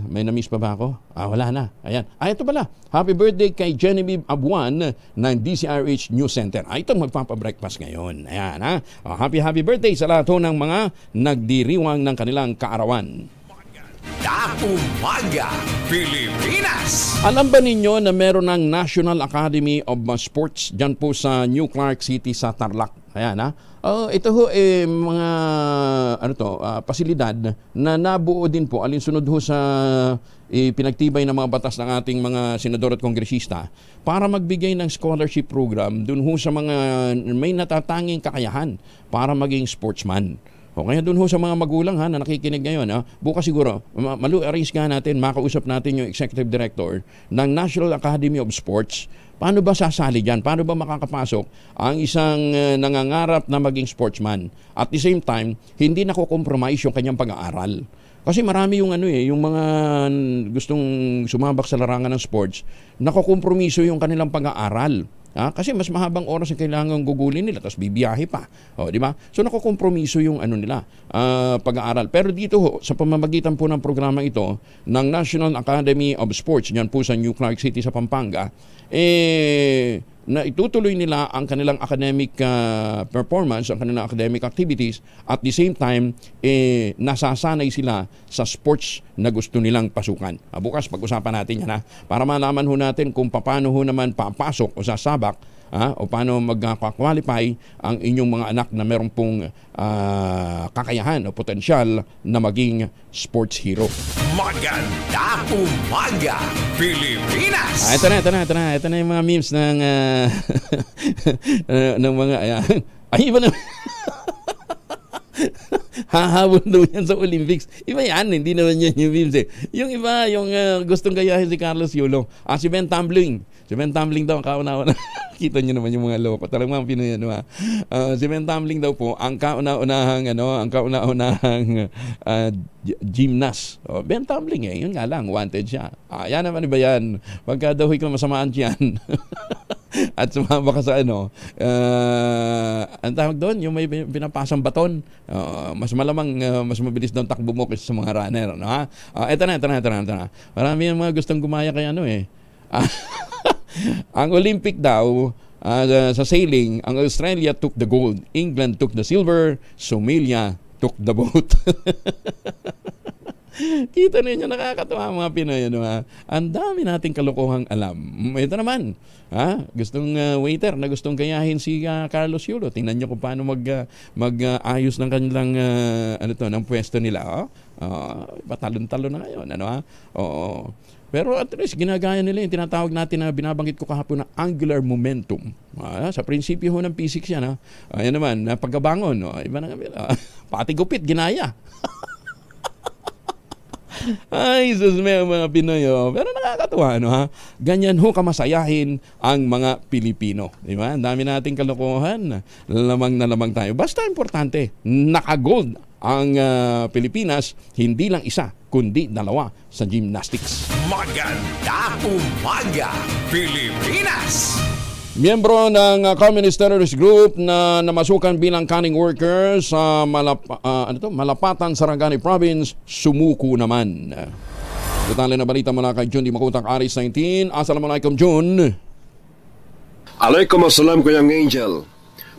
May na-miss pa ba ako? Wala na. Ayan. Ito pala. Happy birthday kay Genevieve Abuan ng DCRH News Center. Itong magpapabreakfast ngayon. Ayan, ha? Happy birthday sa lahat ng mga nagdiriwang ng kanilang kaarawan. Umaga, Pilipinas! Alam ba ninyo na meron ng National Academy of Sports dyan po sa New Clark City sa Tarlac? Ayan, ha? Ito ho mga pasilidad na nabuo din po alinsunod ho sa pinagtibay ng mga batas ng ating mga senador at kongresista para magbigay ng scholarship program dun ho sa mga may natatanging kakayahan para maging sportsman. Kaya doon ho sa mga magulang na nakikinig ngayon, bukas siguro, arrange nga natin, makausap natin yung Executive Director ng National Academy of Sports. Paano ba sasali dyan? Paano ba makakapasok ang isang nangangarap na maging sportsman? At the same time, hindi nakokompromise yung kanyang pag-aaral. Kasi marami yung yung mga gustong sumabak sa larangan ng sports, nakokompromiso yung kanilang pag-aaral. Kasi mas mahabang oras ang kailangan gugulin nila tapos bibiyahe pa. Di ba? So nakokompromiso yung nila, pag-aaral. Pero dito ho, sa pamamagitan po ng programa ito ng National Academy of Sports, diyan po sa New Clark City sa Pampanga, na itutuloy nila ang kanilang academic performance, ang kanilang academic activities, at the same time, nasasanay sila sa sports na gusto nilang pasukan. Bukas, pag-usapan natin yan, para malaman ho natin kung paano ho naman papasok o sasabak o paano mag-qualify ang inyong mga anak na meron pong kakayahan o potensyal na maging sports hero. Maganda umaga, Pilipinas! Ito na yung mga memes ng mga iba na hahabol daw yan sa Olympics. Iba yan, hindi naman yan yung memes Yung iba, yung gustong gayahin si Carlos Yulo. Si Ben Tumbling. Si Ben Tumbling daw, kauna-una. Kita nyo naman yung mga loko. Talagang mga Pinoy, si Ben Tumbling daw po, ang kauna-unahang gymnast. Ben Tumbling yun nga lang, wanted siya. Yan naman iba yan. Pagka daw ikaw masamaan siyan, at sumama ka sa ang tawag doon, yung may pinapasang baton, mas malamang, mas mabilis daw takbo mo kaysa sa mga runner. Ito na. Marami yung mga gustong gumaya kay ang Olympic daw, sa sailing, ang Australia took the gold, England took the silver, Somalia took the boat. Kita ninyo, nakakatawa mga Pinoy. Ang dami nating kalokohang alam. Ito naman, gustong waiter na gustong gayahin si Carlos Yulo. Tingnan nyo kung paano mag-ayos ng kanilang ng pwesto nila. Talon-talon na ngayon. Pero at least ginagaya nila yung tinatawag natin na binabanggit ko kahapon na angular momentum. Sa prinsipyo ho ng physics yan. Ayan naman, pagkabangon. Iba na pati gupit, ginaya. Ay, sus, may mga Pinoy. Pero nakakatuwa, Ganyan ho kamasayahin ang mga Pilipino. Diba? Ang dami nating kalokohan. Lamang na lamang tayo. Basta importante, naka-gold ang Pilipinas, hindi lang isa, kundi dalawa sa gymnastics. Maganda umaga, Pilipinas! Miyembro ng Communist Terrorist Group na namasukan bilang cunning worker sa Malapatan, Sarangani Province, sumuko naman. Detalye na balita mula kay John Di Makutak, Aris 19. Assalamualaikum, John. Alaikum assalam, Kuyang Angel.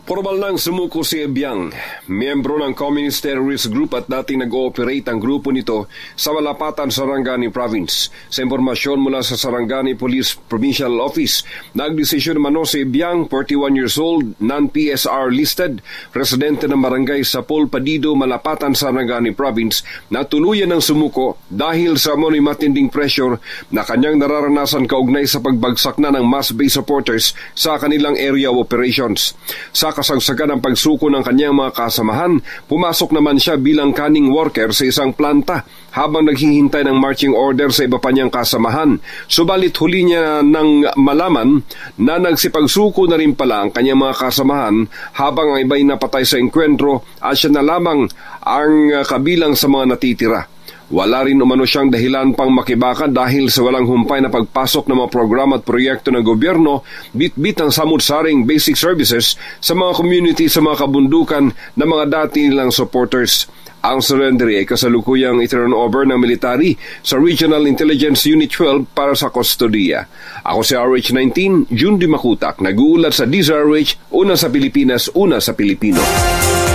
Formal nang sumuko si Ebiang, miyembro ng Communist Terrorist Group at dating nag-ooperate ang grupo nito sa Malapatan, Sarangani Province. Sa impormasyon mula sa Sarangani Police Provincial Office, nagdesisyon naman si Ebiang, 41 years old, non-PSR listed, residente ng barangay sa Padido, Malapatan, Sarangani Province, na tuluyan ng sumuko dahil sa matinding pressure na kanyang nararanasan kaugnay sa pagbagsak na ng mass-based supporters sa kanilang area of operations. Sa kasagsagan ng pagsuko ng kanyang mga kasamahan, pumasok naman siya bilang canning worker sa isang planta habang naghihintay ng marching order sa iba pa niyang kasamahan. Subalit huli niya nang malaman na nagsipagsuko na rin pala ang kanyang mga kasamahan habang ang iba'y napatay sa enkwentro at siya na lamang ang kabilang sa mga natitira. Wala rin umano siyang dahilan pang makibaka dahil sa walang humpay na pagpasok ng mga programa at proyekto ng gobyerno, bitbit ang samut-saring basic services sa mga community sa mga kabundukan ng mga dati nilang supporters. Ang surrender ay kasalukuyang iturn over ng military sa Regional Intelligence Unit 12 para sa kustodiya. Ako si RH19, June Dimakutak, nag-uulat sa DZRH, una sa Pilipinas, una sa Pilipino.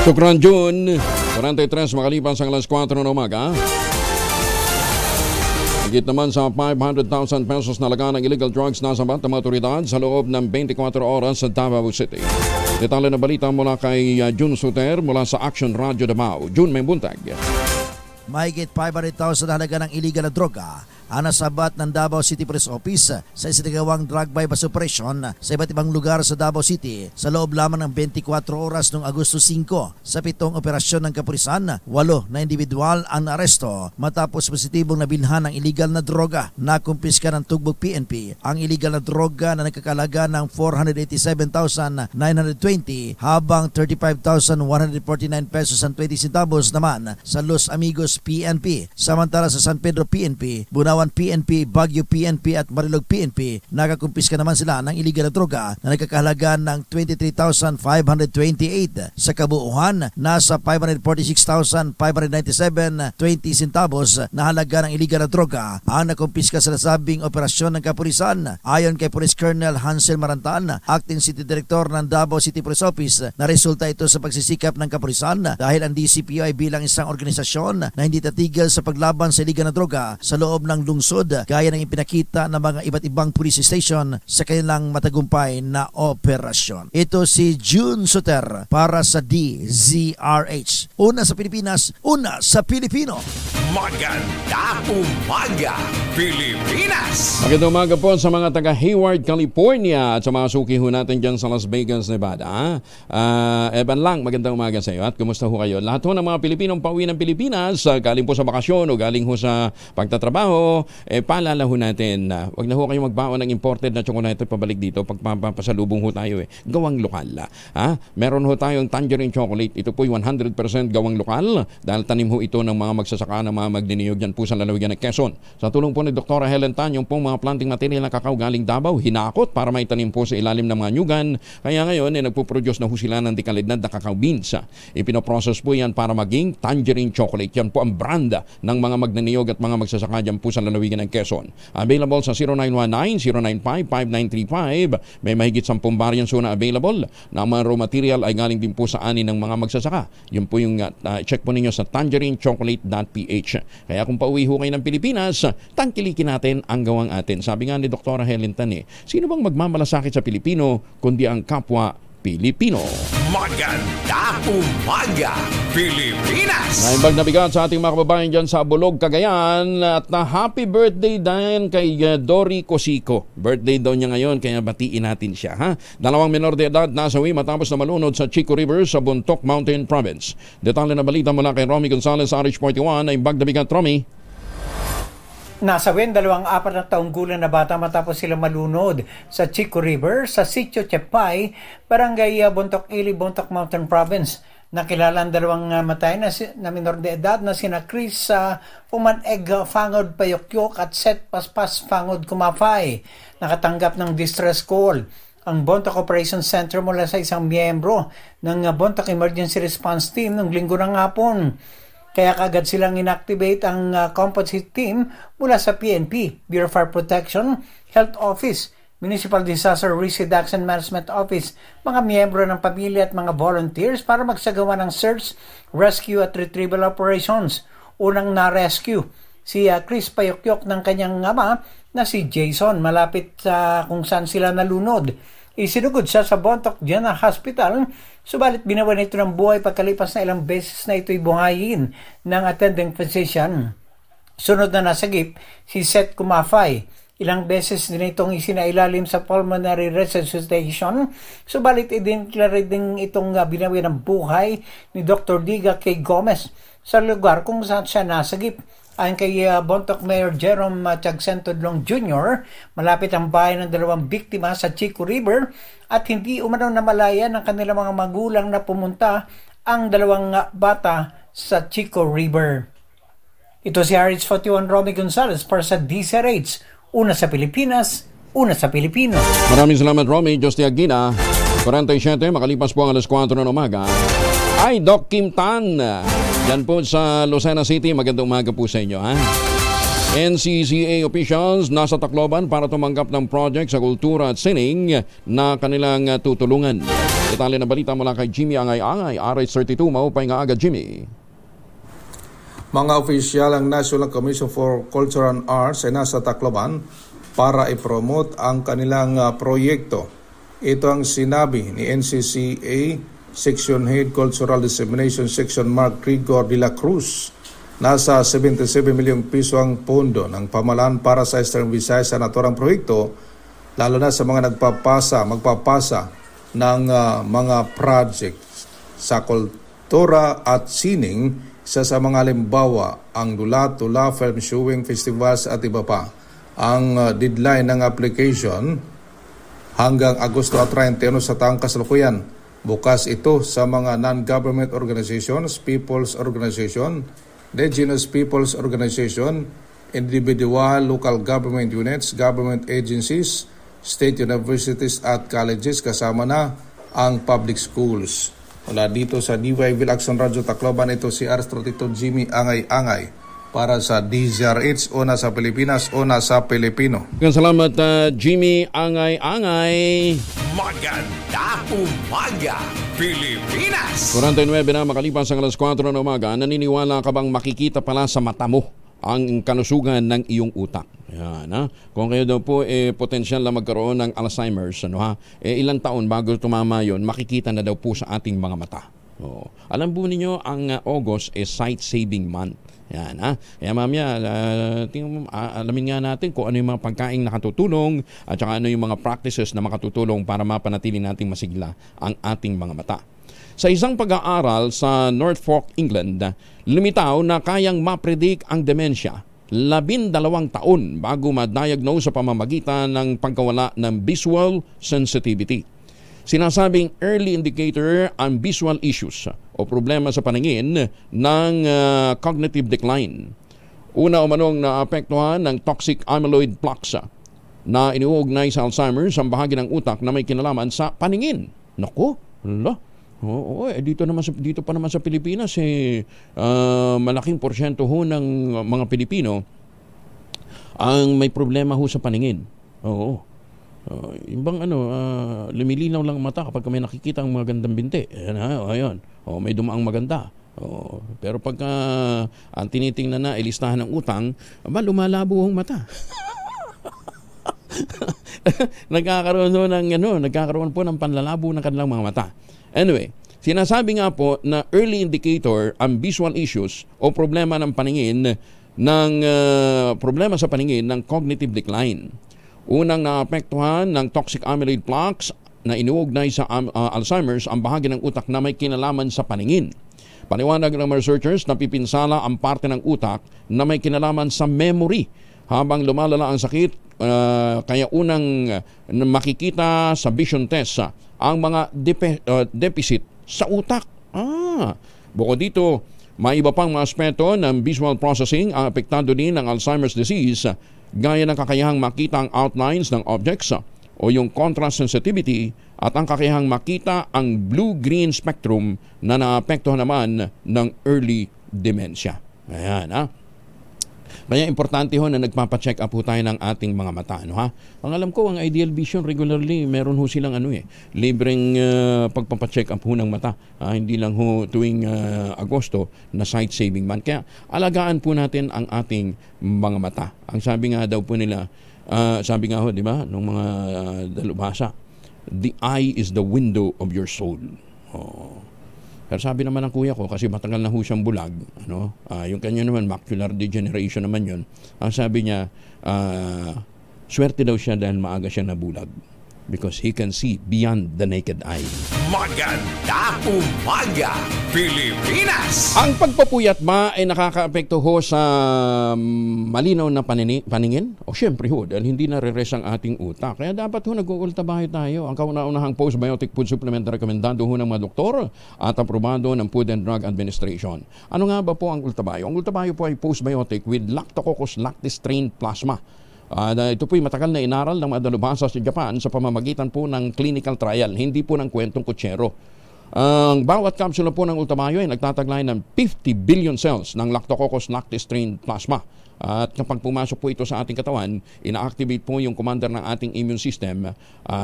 Shukran June, 43 makalipas ang alas 4 ng umaga. Higit naman sa 500,000 pesos na laga ng illegal drugs na sabat ng mga otoridad sa loob ng 24 oras sa Davao City. Detalye na balita mula kay June Suter mula sa Action Radio Davao. June, may buntag. Mahigit 500,000 halaga ng illegal na droga ang nasabat ng Davao City Police Office sa isinagawang drug bypass operation sa iba't ibang lugar sa Davao City sa loob lamang ng 24 oras noong Agosto 5. Sa 7 operasyon ng kapulisan, 8 na individual ang naaresto matapos positibong nabilhan ng illegal na droga. Nakumpiska ng Tugbog PNP ang illegal na droga na nagkakalaga ng 487,920 habang 35,149 pesos and 20 centavos naman sa Los Amigos PNP. Samantala sa San Pedro PNP, Bunawan PNP, Baguio PNP at Marilog PNP, nakakumpiska naman sila ng iligal na droga na nagkakahalaga ng 23,528. Sa kabuuan, nasa 546,597.20 centavos na halaga ng iligal na droga ang nakumpiska sa nasabing operasyon ng kapulisan. Ayon kay Police Colonel Hansel Marantan, Acting City Director ng Davao City Police Office, na resulta ito sa pagsisikap ng kapulisan dahil ang DCPO ay bilang isang organisasyon na hindi tatigil sa paglaban sa iligal na droga sa loob ng lungsod, gaya ng ipinakita ng mga iba't ibang police station sa kanilang matagumpay na operasyon. Ito si June Suter para sa DZRH. Una sa Pilipinas, una sa Pilipino. Maganda umaga, Pilipinas! Magandang umaga po sa mga taga Hayward, California at sa mga suki ho natin dyan sa Las Vegas, Nevada. Evan lang, magandang umaga sa iyo at kumusta ho kayo? Lahat ho ng mga Pilipinong pauwi ng Pilipinas, galing po sa bakasyon o galing ho sa pagtatrabaho, paalala ho natin na wag na ho kayong magbaon ng imported na tsokolate pabalik dito pag papasalubong ho tayo gawang lokal. Meron ho tayong tangerine chocolate. Ito po 100% gawang lokal dahil tanim ho ito ng mga magsasaka ng mga magdiniyog dyan po sa lalawigan ng Quezon. Sa tulong po ni Dr. Helen Tan, yung pong mga planting material na kakao galing Davao, hinakot para maitanim po sa ilalim ng mga nyugan. Kaya ngayon nagpo-produce na ho sila ng dekalidad na kakao beans. Ipinoprocess po yan para maging tangerine chocolate. Yan po ang brand ng mga magdiniyog at mga magsasaka dyan po sa lalawigan ng Quezon. Available sa 0919-095-5935. May mahigit 10 variants na available na mga raw material ay galing din po sa ani ng mga magsasaka. Yun po yung check po ninyo sa tangerinechocolate.ph. Kaya kung pauwi ho kayo ng Pilipinas, tangkilikin natin ang gawang atin. Sabi nga ni Dr. Helen Tan, sino bang magmamalasakit sa Pilipino kundi ang kapwa Pilipino? Maganda umaga, Pilipinas! Naimbag na bigat sa ating mga kababayan dyan sa Bulog, Cagayan. At na happy birthday din kay Dory Cosico. Birthday daw niya ngayon, kaya batiin natin siya. 2 menor de edad nasawi matapos na malunod sa Chico River sa Bontoc Mountain Province. Detalye na balita mula kay Romy Gonzalez, RH41. Naimbag na bigat, Romy. Nasawin 4 na taong gulang na bata matapos sila malunod sa Chico River sa Sitio Chepay, Barangay Bontoc Ili, Bontoc Mountain Province. Nakilala ang 2 matay na minor de edad na sina Chris Pumaneg Fangod Payokyok at Seth Paspas Fangod Kumafay. Nakatanggap ng distress call ang Bontoc Operations Center mula sa isang miyembro ng Bontoc Emergency Response Team ng linggo ng hapon. Kaya kagad silang inactivate ang composite team mula sa PNP, Bureau of Fire Protection, Health Office, Municipal Disaster Risk Reduction Management Office, mga miyembro ng pamilya at mga volunteers para magsagawa ng search, rescue at retrieval operations. Unang na-rescue si Chris Payokyok ng kanyang ama na si Jason malapit sa kung saan sila nalunod. Isinugod siya sa Bontoc General Hospital, subalit binawan ito ng buhay pagkalipas na ilang beses na ito'y buhayin ng attending physician. Sunod na nasagip si Seth Kumafay. Ilang beses din itong isinailalim sa pulmonary resuscitation, subalit idiniklara din itong binawi ng buhay ni Dr. Diga K. Gomez sa lugar kung saan siya nasagip. Ayon kay Bontoc Mayor Jerome Tiagsentodlong Jr., malapit ang bahay ng dalawang biktima sa Chico River at hindi umano namalaya ng kanilang mga magulang na pumunta ang dalawang bata sa Chico River. Ito si RH41 Romy Gonzalez para sa DZRH. Una sa Pilipinas, una sa Pilipino. Maraming salamat, Romy. Diyos Agina, 47, makalipas po ang alas 4 ng umaga. Ay, Doc Kim Tan. Yan po sa Lucena City. Magandang umaga po sa inyo. Ha? NCCA officials nasa Tacloban para tumanggap ng project sa kultura at sining na kanilang tutulungan. Detalye na balita mula kay Jimmy Angay-Angay, RH32. Maupay nga agad, Jimmy. Mga opisyal ng National Commission for Culture and Arts ay nasa Tacloban para i-promote ang kanilang proyekto. Ito ang sinabi ni NCCA Section Head Cultural Dissemination Section Mark Grigor de la Cruz. Nasa 77 milyong piso ang pondo ng pamahalaan para sa Eastern Visayas sa naturang proyekto, lalo na sa mga magpapasa ng mga project sa kultura at sining. Isa sa mga halimbawa, ang Dula-Tula Film Showing Festivals at iba pa. Ang deadline ng application hanggang Agosto 31 sa taong kasalukuyan. Bukas ito sa mga non-government organizations, people's organization, indigenous people's organization, individual local government units, government agencies, state universities at colleges kasama na ang public schools. Mula dito sa DYV Action Radio Tacloban, ito si RH32 Jimmy Angay-Angay para sa DZRH, una sa Pilipinas, una sa Pilipino. Salamat Jimmy Angay-Angay. Maganda umaga, Pilipinas! 49 na makalipas ang alas 4 ng umaga, naniniwala ka bang makikita pala sa mata mo ang kanusugan ng iyong utak? Yan, ha? Kung kayo daw po potensyal na magkaroon ng Alzheimer's, ilang taon bago tumama yon, makikita na daw po sa ating mga mata. Alam po ninyo, ang August is sight-saving month. Yan, ha? Kaya mamaya, alamin nga natin kung ano yung mga pagkain nakatutulong at saka ano yung mga practices na makatutulong para mapanatili nating masigla ang ating mga mata. Sa isang pag-aaral sa Norfolk, England, lumitaw na kayang mapredict ang demensya 12 taon bago ma-diagnose sa pamamagitan ng pagkawala ng visual sensitivity. Sinasabing early indicator ang visual issues o problema sa paningin ng cognitive decline. Una umanong naapektuhan ng toxic amyloid plaques na iniuugnay sa Alzheimer's ang bahagi ng utak na may kinalaman sa paningin. Naku, Oo, dito pa naman sa Pilipinas malaking porsyento ho ng mga Pilipino ang may problema ho sa paningin. Oo. Yung bang lumilinaw lang mata kapag may nakikita ang magandang binti. Ayun. May dumaang maganda. Pero pagka ang tinitingnan na listahan ng utang, lumalabo ang mata. Nagkakaroon po ng panlalabo ng kanilang mga mata. Anyway, sinasabi nga po na early indicator ang visual issues o problema ng paningin problema sa paningin ng cognitive decline. Unang naapektuhan ng toxic amyloid plaques na inuugnay sa Alzheimer's ang bahagi ng utak na may kinalaman sa paningin. Paliwanag ng mga researchers na pipinsala ang parte ng utak na may kinalaman sa memory habang lumalala ang sakit. Kaya unang makikita sa vision test ang mga deficit sa utak. Bukod dito, may iba pang mga aspeto ng visual processing ang apektado din ng Alzheimer's disease, gaya ng kakayahang makita ang outlines ng objects o yung contrast sensitivity at ang kakayahang makita ang blue-green spectrum na naapektuhan naman ng early dementia. Ayan, Kaya importante ho na nagpapacheck up ho tayo ng ating mga mata. Ano, ha? Ang alam ko, ang Ideal Vision regularly, meron ho silang libreng pagpapacheck up ho ng mata. Hindi lang ho tuwing Agosto na sight saving month. Kaya alagaan po natin ang ating mga mata. Ang sabi nga daw po nila, sabi nga ho, di ba, nung mga dalubhasa, the eye is the window of your soul. Pero sabi naman ng kuya ko, kasi matagal na ho siyang bulag, yung kanya naman, macular degeneration naman yun. Ang sabi niya, swerte daw siya dahil maaga siya nabulag. Because he can see beyond the naked eye. Maganda umaga, Pilipinas! Ang pagpapuyat ba ay nakakaapekto ho sa malinaw na paningin? O syempre ho, dahil hindi nare-rest ang ating utak. Kaya dapat ho nag-uultabahay tayo. Ang kauna-unahang postbiotic food supplement na rekomendado ho ng mga doktor at aprobado ng Food and Drug Administration. Ano nga ba po ang ultabayo? Ang ultabayo po ay postbiotic with Lactococcus lactis strain plasma. Ito po'y matagal na inaral ng mga dalubhasa sa Japan sa pamamagitan po ng clinical trial, hindi po ng kwentong kutsero. Ang bawat kapsula po ng ultamayo ay nagtataglay ng 50 billion cells ng Lactococcus lactis strain plasma. At kapag pumasok po ito sa ating katawan, ina-activate po yung commander ng ating immune system,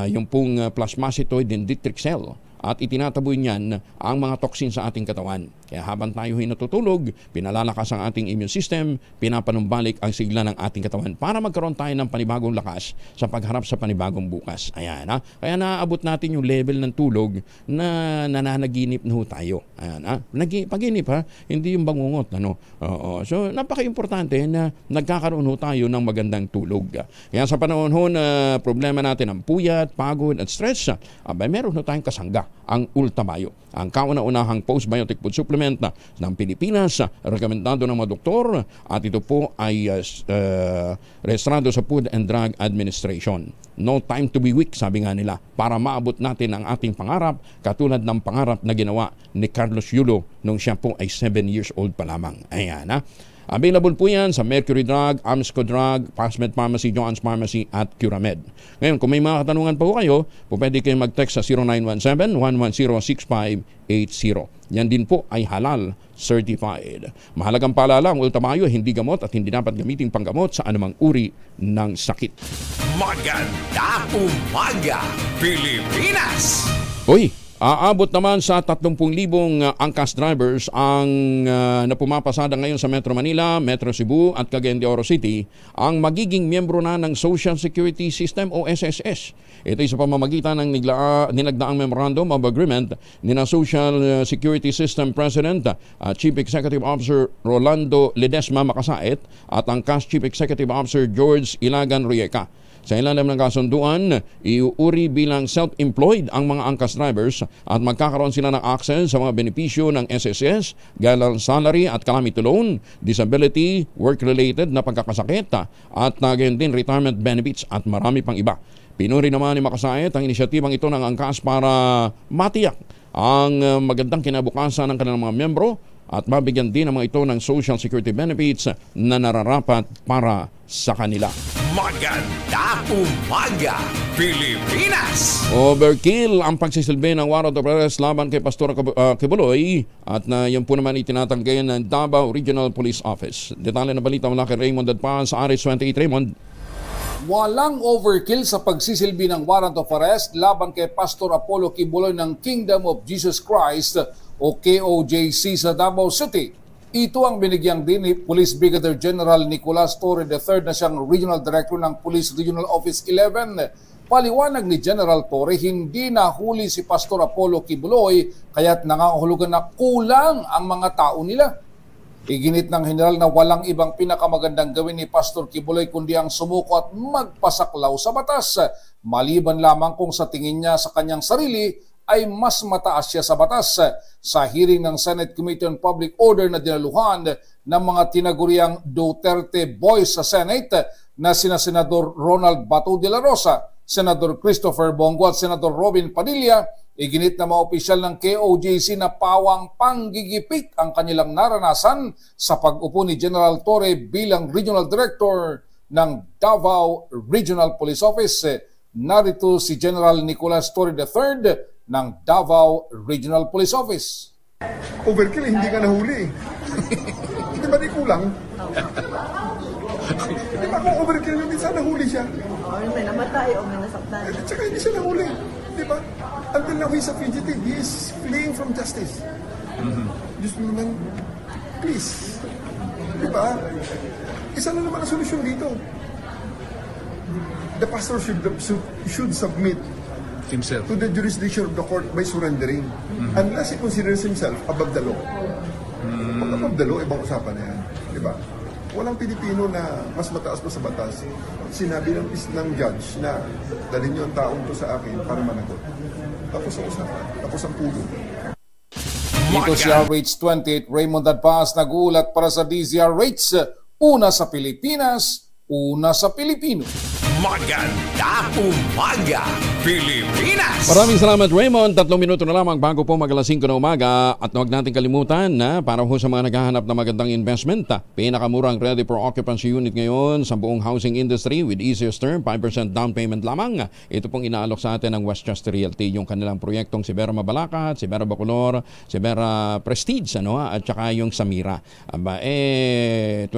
yung pong plasmacytoid dendritic cell. At itinataboy niyan ang mga toxin sa ating katawan. Kaya habang tayo natutulog, pinalalakas ang ating immune system, pinapanumbalik ang sigla ng ating katawan para magkaroon tayo ng panibagong lakas sa pagharap sa panibagong bukas. Ayan, ha? Kaya naaabot natin yung level ng tulog na nananaginip na ho tayo. Ayan, ha? Paginip, ha? Hindi yung bangungot. So, napaka-importante na nagkakaroon ho tayo ng magandang tulog. Kaya sa panahon ho na problema natin ang puyat, pagod at stress, meron ho tayong kasangga ang Ultamayo. Ang kauna-unahang postbiotic food supplement ng Pilipinas, rekomendado ng mga doktor, at ito po ay rehistrado sa Food and Drug Administration. No time to be weak, sabi nga nila, para maabot natin ang ating pangarap, katulad ng pangarap na ginawa ni Carlos Yulo nung siya po ay 7 years old pa lamang. Ayan, ha? Available po yan sa Mercury Drug, Amsco Drug, Passmed Pharmacy, Joann's Pharmacy at Curamed. Ngayon, kung may mga katanungan pa po kayo, pwede kayong mag-text sa 0917-110-6580. Yan din po ay halal certified. Mahalagang paalala, ang Ultamayo hindi gamot at hindi dapat gamitin panggamot sa anumang uri ng sakit. Maganda umaga, Pilipinas! Uy! Aabot naman sa 30,000 angkas drivers ang napumapasada ngayon sa Metro Manila, Metro Cebu at Cagayan de Oro City ang magiging miyembro na ng Social Security System o SSS. Ito ay sa pamamagitan ng ninagdaang Memorandum of Agreement ni na Social Security System President Chief Executive Officer Rolando Ledesma Makasait at angkas Chief Executive Officer George Ilagan Rieca. Sa ilalim ng kasunduan, iuuri bilang self-employed ang mga angkas drivers at magkakaroon sila ng access sa mga benepisyo ng SSS, gaya ng salary at calamity loan, disability, work-related na pagkakasakit at gayon din retirement benefits at marami pang iba. Pinuri naman ni Makasait ang inisyatibang ito ng angkas para matiyak ang magandang kinabukasan ng kanilang mga membro at mabigyan din ang mga ito ng social security benefits na nararapat para sa kanila. Maganda umaga, Pilipinas! Overkill ang pagsisilbi ng warrant of arrest laban kay Pastor Kibuloy at yan po naman itinatanggayan ng Davao Regional Police Office. Detalye na balita mula kay Raymond Dadpa sa RH28. Raymond. Walang overkill sa pagsisilbi ng warrant of arrest laban kay Pastor Apollo Kibuloy ng Kingdom of Jesus Christ o KOJC sa Davao City. Ito ang binigyang din ni Police Brigadier General Nicolas Torre III na siyang Regional Director ng Police Regional Office 11. Paliwanag ni General Torre, hindi nahuli si Pastor Apollo Kibuloy kaya't nangangahulugan na kulang ang mga tao nila. Iginit ng General na walang ibang pinakamagandang gawin ni Pastor Kibuloy kundi ang sumuko at magpasaklaw sa batas. Maliban lamang kung sa tingin niya sa kanyang sarili ay mas mataas siya sa batas. Sa hearing ng Senate Committee on Public Order na dinaluhan ng mga tinaguriang Duterte Boys sa Senate na sina Senador Ronald Bato de la Rosa, Senador Christopher Bongo at Senador Robin Padilla, iginit na mga opisyal ng KOJC na pawang panggigipit ang kanilang naranasan sa pag-upo ni General Torre bilang Regional Director ng Davao Regional Police Office. Narito si General Nicolas Torre III ng Davao Regional Police Office. Overkill, hindi ka nahuli. Hindi ba di kulang? Di ba kung overkill yun, sana huli siya. May namatay o may nasaktan. At saka hindi siya nahuli. Di ba? Until now, he's a fugitive. He is fleeing from justice. Diyos mo naman, please. Di ba? Isa na naman ang solusyon dito. The pastor should submit himself to the jurisdiction of the court by surrendering. Unless he considers himself above the law. Pag above the law, ibang usapan na yan. Di ba? Walang Pilipino na mas mataas pa sa batas. Sinabi ng judge na dalhin niyo ang taong to sa akin para managot. Tapos ang usapan. Tapos ang pulo. Dito si RH28 Raymond Adpas nag-uulat para sa DZRH. Una sa Pilipinas, una sa Pilipino. Maganda umaga, Pilipinas! Maraming salamat, Raymond. 3 minuto na lamang bago po mag-alas 5 na umaga. At huwag natin kalimutan na para po sa mga naghahanap na magandang investment, pinakamurang ready for occupancy unit ngayon sa buong housing industry with easiest term, 5% down payment lamang. Ito pong inaalok sa atin ng Westchester Realty, yung kanilang proyektong si Vera Mabalacat, si Vera Bacolor, si Vera Prestige, at saka yung Samira. 20,000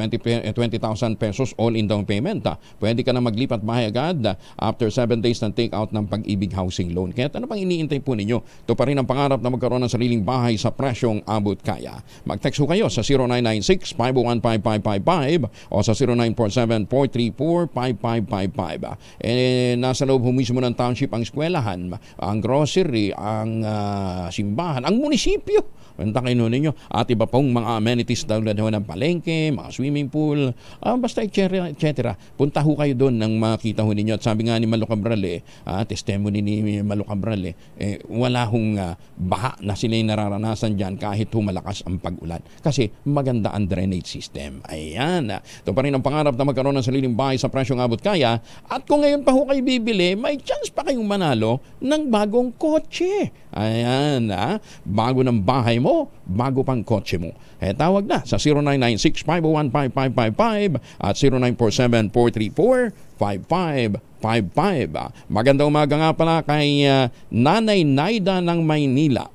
pesos all in down payment. Pwede ka na maglipat bahay agad after 7 days ng take-out ng Pag-ibig Housing Loan. Kaya ano pang iniintay po ninyo? Ito pa rin ang pangarap na magkaroon ng sariling bahay sa presyong abot kaya. Mag-text ho kayo sa 0996-501-5555 o sa 0947-434-5555. Nasa loob mismo ng township ang eskwelahan, ang grocery, ang simbahan, ang munisipyo. Kontakin ho ninyo. At iba pong mga amenities tulad ng palengke, mga swimming pool, basta etc. Punta ho kayo doon nang makita ho ninyo. At sabi nga ni Malo Cabral, testimony ni Malo Cabral, wala hong baha na sila yung nararanasan dyan kahit humalakas ang pag-ulan. Kasi maganda ang drainage system. Ayan. Ito pa rin ang pangarap na magkaroon ng sariling bahay sa presyong abot kaya. At kung ngayon pa ho kayo bibili, may chance pa kayong manalo ng bagong kotse. Ayan. Bago ng bahay mo, bago pang kotse mo. Tawag na sa 0996-501-5555 at 0947-434-5555. Magandang umaga nga pala kay Nanay Naida ng Maynila.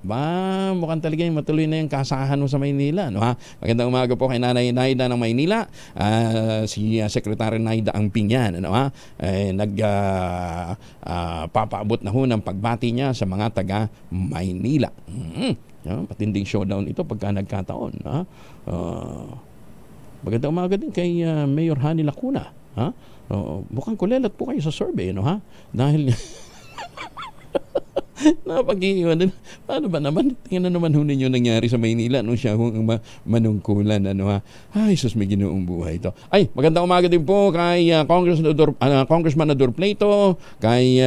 Mukhang talaga yung matuloy na yung kasahan mo sa Maynila. Magandang umaga po kay Nanay Naida ng Maynila. Si Secretary Naida Angpinyan. Nagpapaabot na ho ng pagbati niya sa mga taga Maynila. Patinding showdown ito pagka nagkataon. Magandang umaga din kay Mayor Hani Lacuna. Mukhang kulelat po kayo sa survey, dahil napag-iiwan din. Paano ba naman? Tingnan na naman ho ninyo nangyari sa Maynila nung siya hong manungkulan. Ay, sus, may ginoong buhay ito. Ay, magandang umaga din po kay Congressman Ador Plato, kay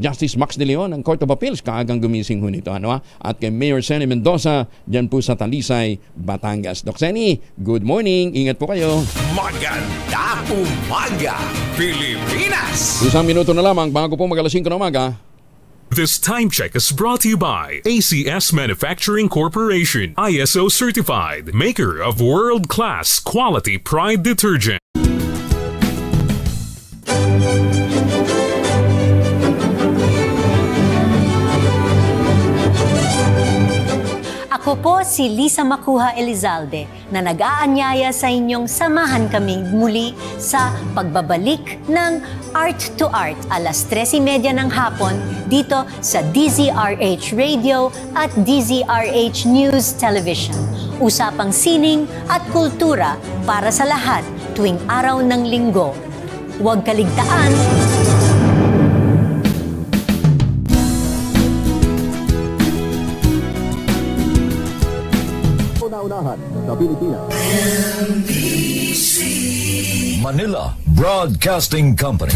Justice Max De Leon ng Court of Appeals, kaagang gumising ho nito. At kay Mayor Senny Mendoza, dyan po sa Talisay, Batangas. Doc Senny, good morning. Ingat po kayo. Maganda umaga, Pilipinas! Isang minuto na lamang bago po mag-alas 5 na umaga. This time check is brought to you by ACS Manufacturing Corporation, ISO certified, maker of world-class quality Pride detergent. Ako po si Lisa Macuja Elizalde na nag-aanyaya sa inyong samahan kaming muli sa pagbabalik ng Art to Art alas 3:30 ng hapon dito sa DZRH Radio at DZRH News Television. Usapang sining at kultura para sa lahat tuwing araw ng linggo. Huwag kaligtaan. Unahan sa Pilipinas. NBC Manila Broadcasting Company.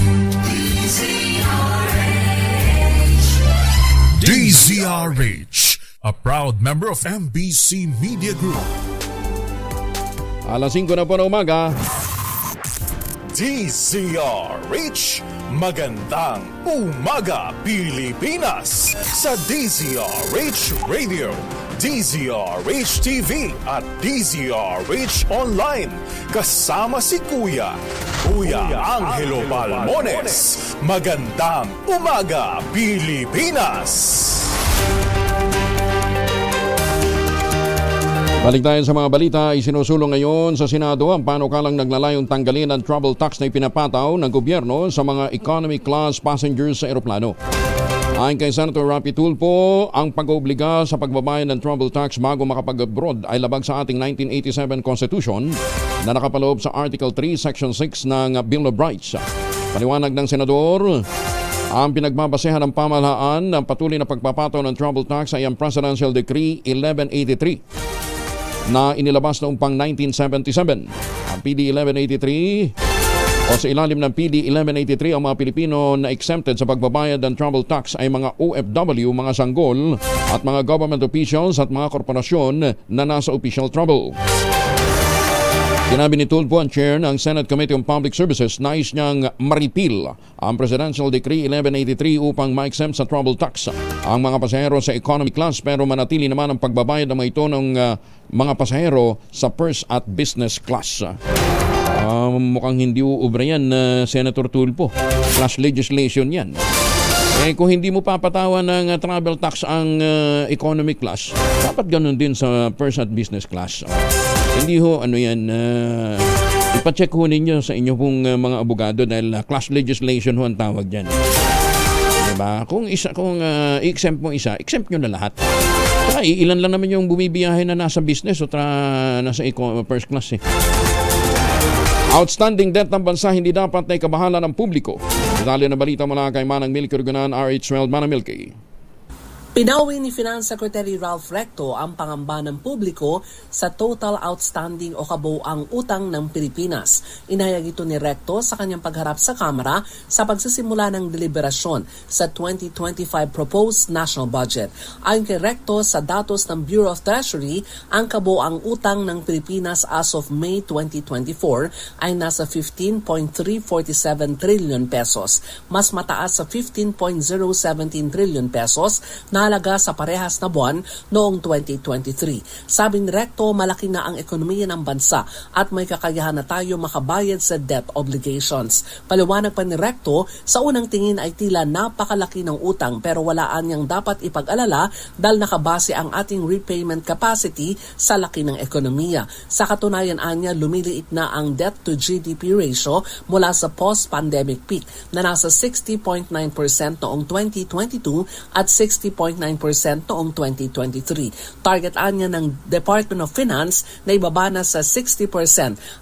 DZRH, a proud member of MBC Media Group. Alas 5 na po na umaga. DZRH, magandang umaga Pilipinas sa DZRH Radio, DZRH TV at DZRH Online. Kasama si Kuya Angelo Palmones. Magandang umaga Pilipinas! Balik tayo sa mga balita. Isinusulong ngayon sa Senado ang panukalang naglalayong tanggalin ang travel tax na ipinapataw ng gobyerno sa mga economy class passengers sa eroplano. Ayon kay Senator Rapi Tulfo, ang pag-oobliga sa pagbabayad ng travel tax bago makapag-abroad ay labag sa ating 1987 Constitution na nakapaloob sa Article 3, Section 6 ng Bill of Rights. Paliwanag ng Senador, ang pinagbabasehan ng pamahalaan ng patuloy na pagpapataw ng travel tax ay ang Presidential Decree 1183 na inilabas noong pang 1977. Ang PD 1183 o sa ilalim ng PD 1183, ang mga Pilipino na exempted sa pagbabayad ng travel tax ay mga OFW, mga sanggol at mga government officials at mga korporasyon na nasa official travel. Sinabi ni Tulfo, ang chair ng Senate Committee on Public Services, nais niyang ma-repeal ang Presidential Decree 1183 upang ma-exempt sa travel tax ang mga pasahero sa economy class, pero manatili naman ang pagbabayad ng mga ito ng mga pasahero sa first at business class. Mukhang hindi uubra yan, Senator Tulfo. Class legislation yan. Kung hindi mo papatawan ng travel tax ang economy class, dapat ganun din sa first at business class. Hindi ho, ipacheck ho ninyo sa inyo pong mga abogado dahil class legislation ho ang tawag dyan. Diba? Kung i-exempt mo isa, exempt nyo na lahat. Saka ilan lang naman yung bumibiyahe na nasa business o nasa first class eh. Outstanding debt ng bansa hindi dapat na ikabahala ng publiko. Detalye na balita mula kay Manang Milky Rugunan, RH12. Manang Milky. Pinawi ni Finance Secretary Ralph Recto ang pangamba ng publiko sa total outstanding o kabuuang utang ng Pilipinas. Inahayag ito ni Recto sa kanyang pagharap sa Kamara sa pagsisimula ng deliberasyon sa 2025 proposed national budget. Ayon kay Recto, sa datos ng Bureau of Treasury, ang kabuuang utang ng Pilipinas as of May 2024 ay nasa 15.347 trillion pesos. Mas mataas sa 15.017 trillion pesos na halaga sa parehas na buwan noong 2023. Sabi ni Recto, malaki na ang ekonomiya ng bansa at may kakayahan na tayo makabayad sa debt obligations. Paliwanag pa ni Recto, sa unang tingin ay tila napakalaki ng utang pero walaan niyang dapat ipag-alala dahil nakabase ang ating repayment capacity sa laki ng ekonomiya. Sa katunayan anya, lumiliit na ang debt to GDP ratio mula sa post-pandemic peak na nasa 60.9% noong 2022 at 60.9% noong 2023. Target anya ng Department of Finance na ibaba na sa 60%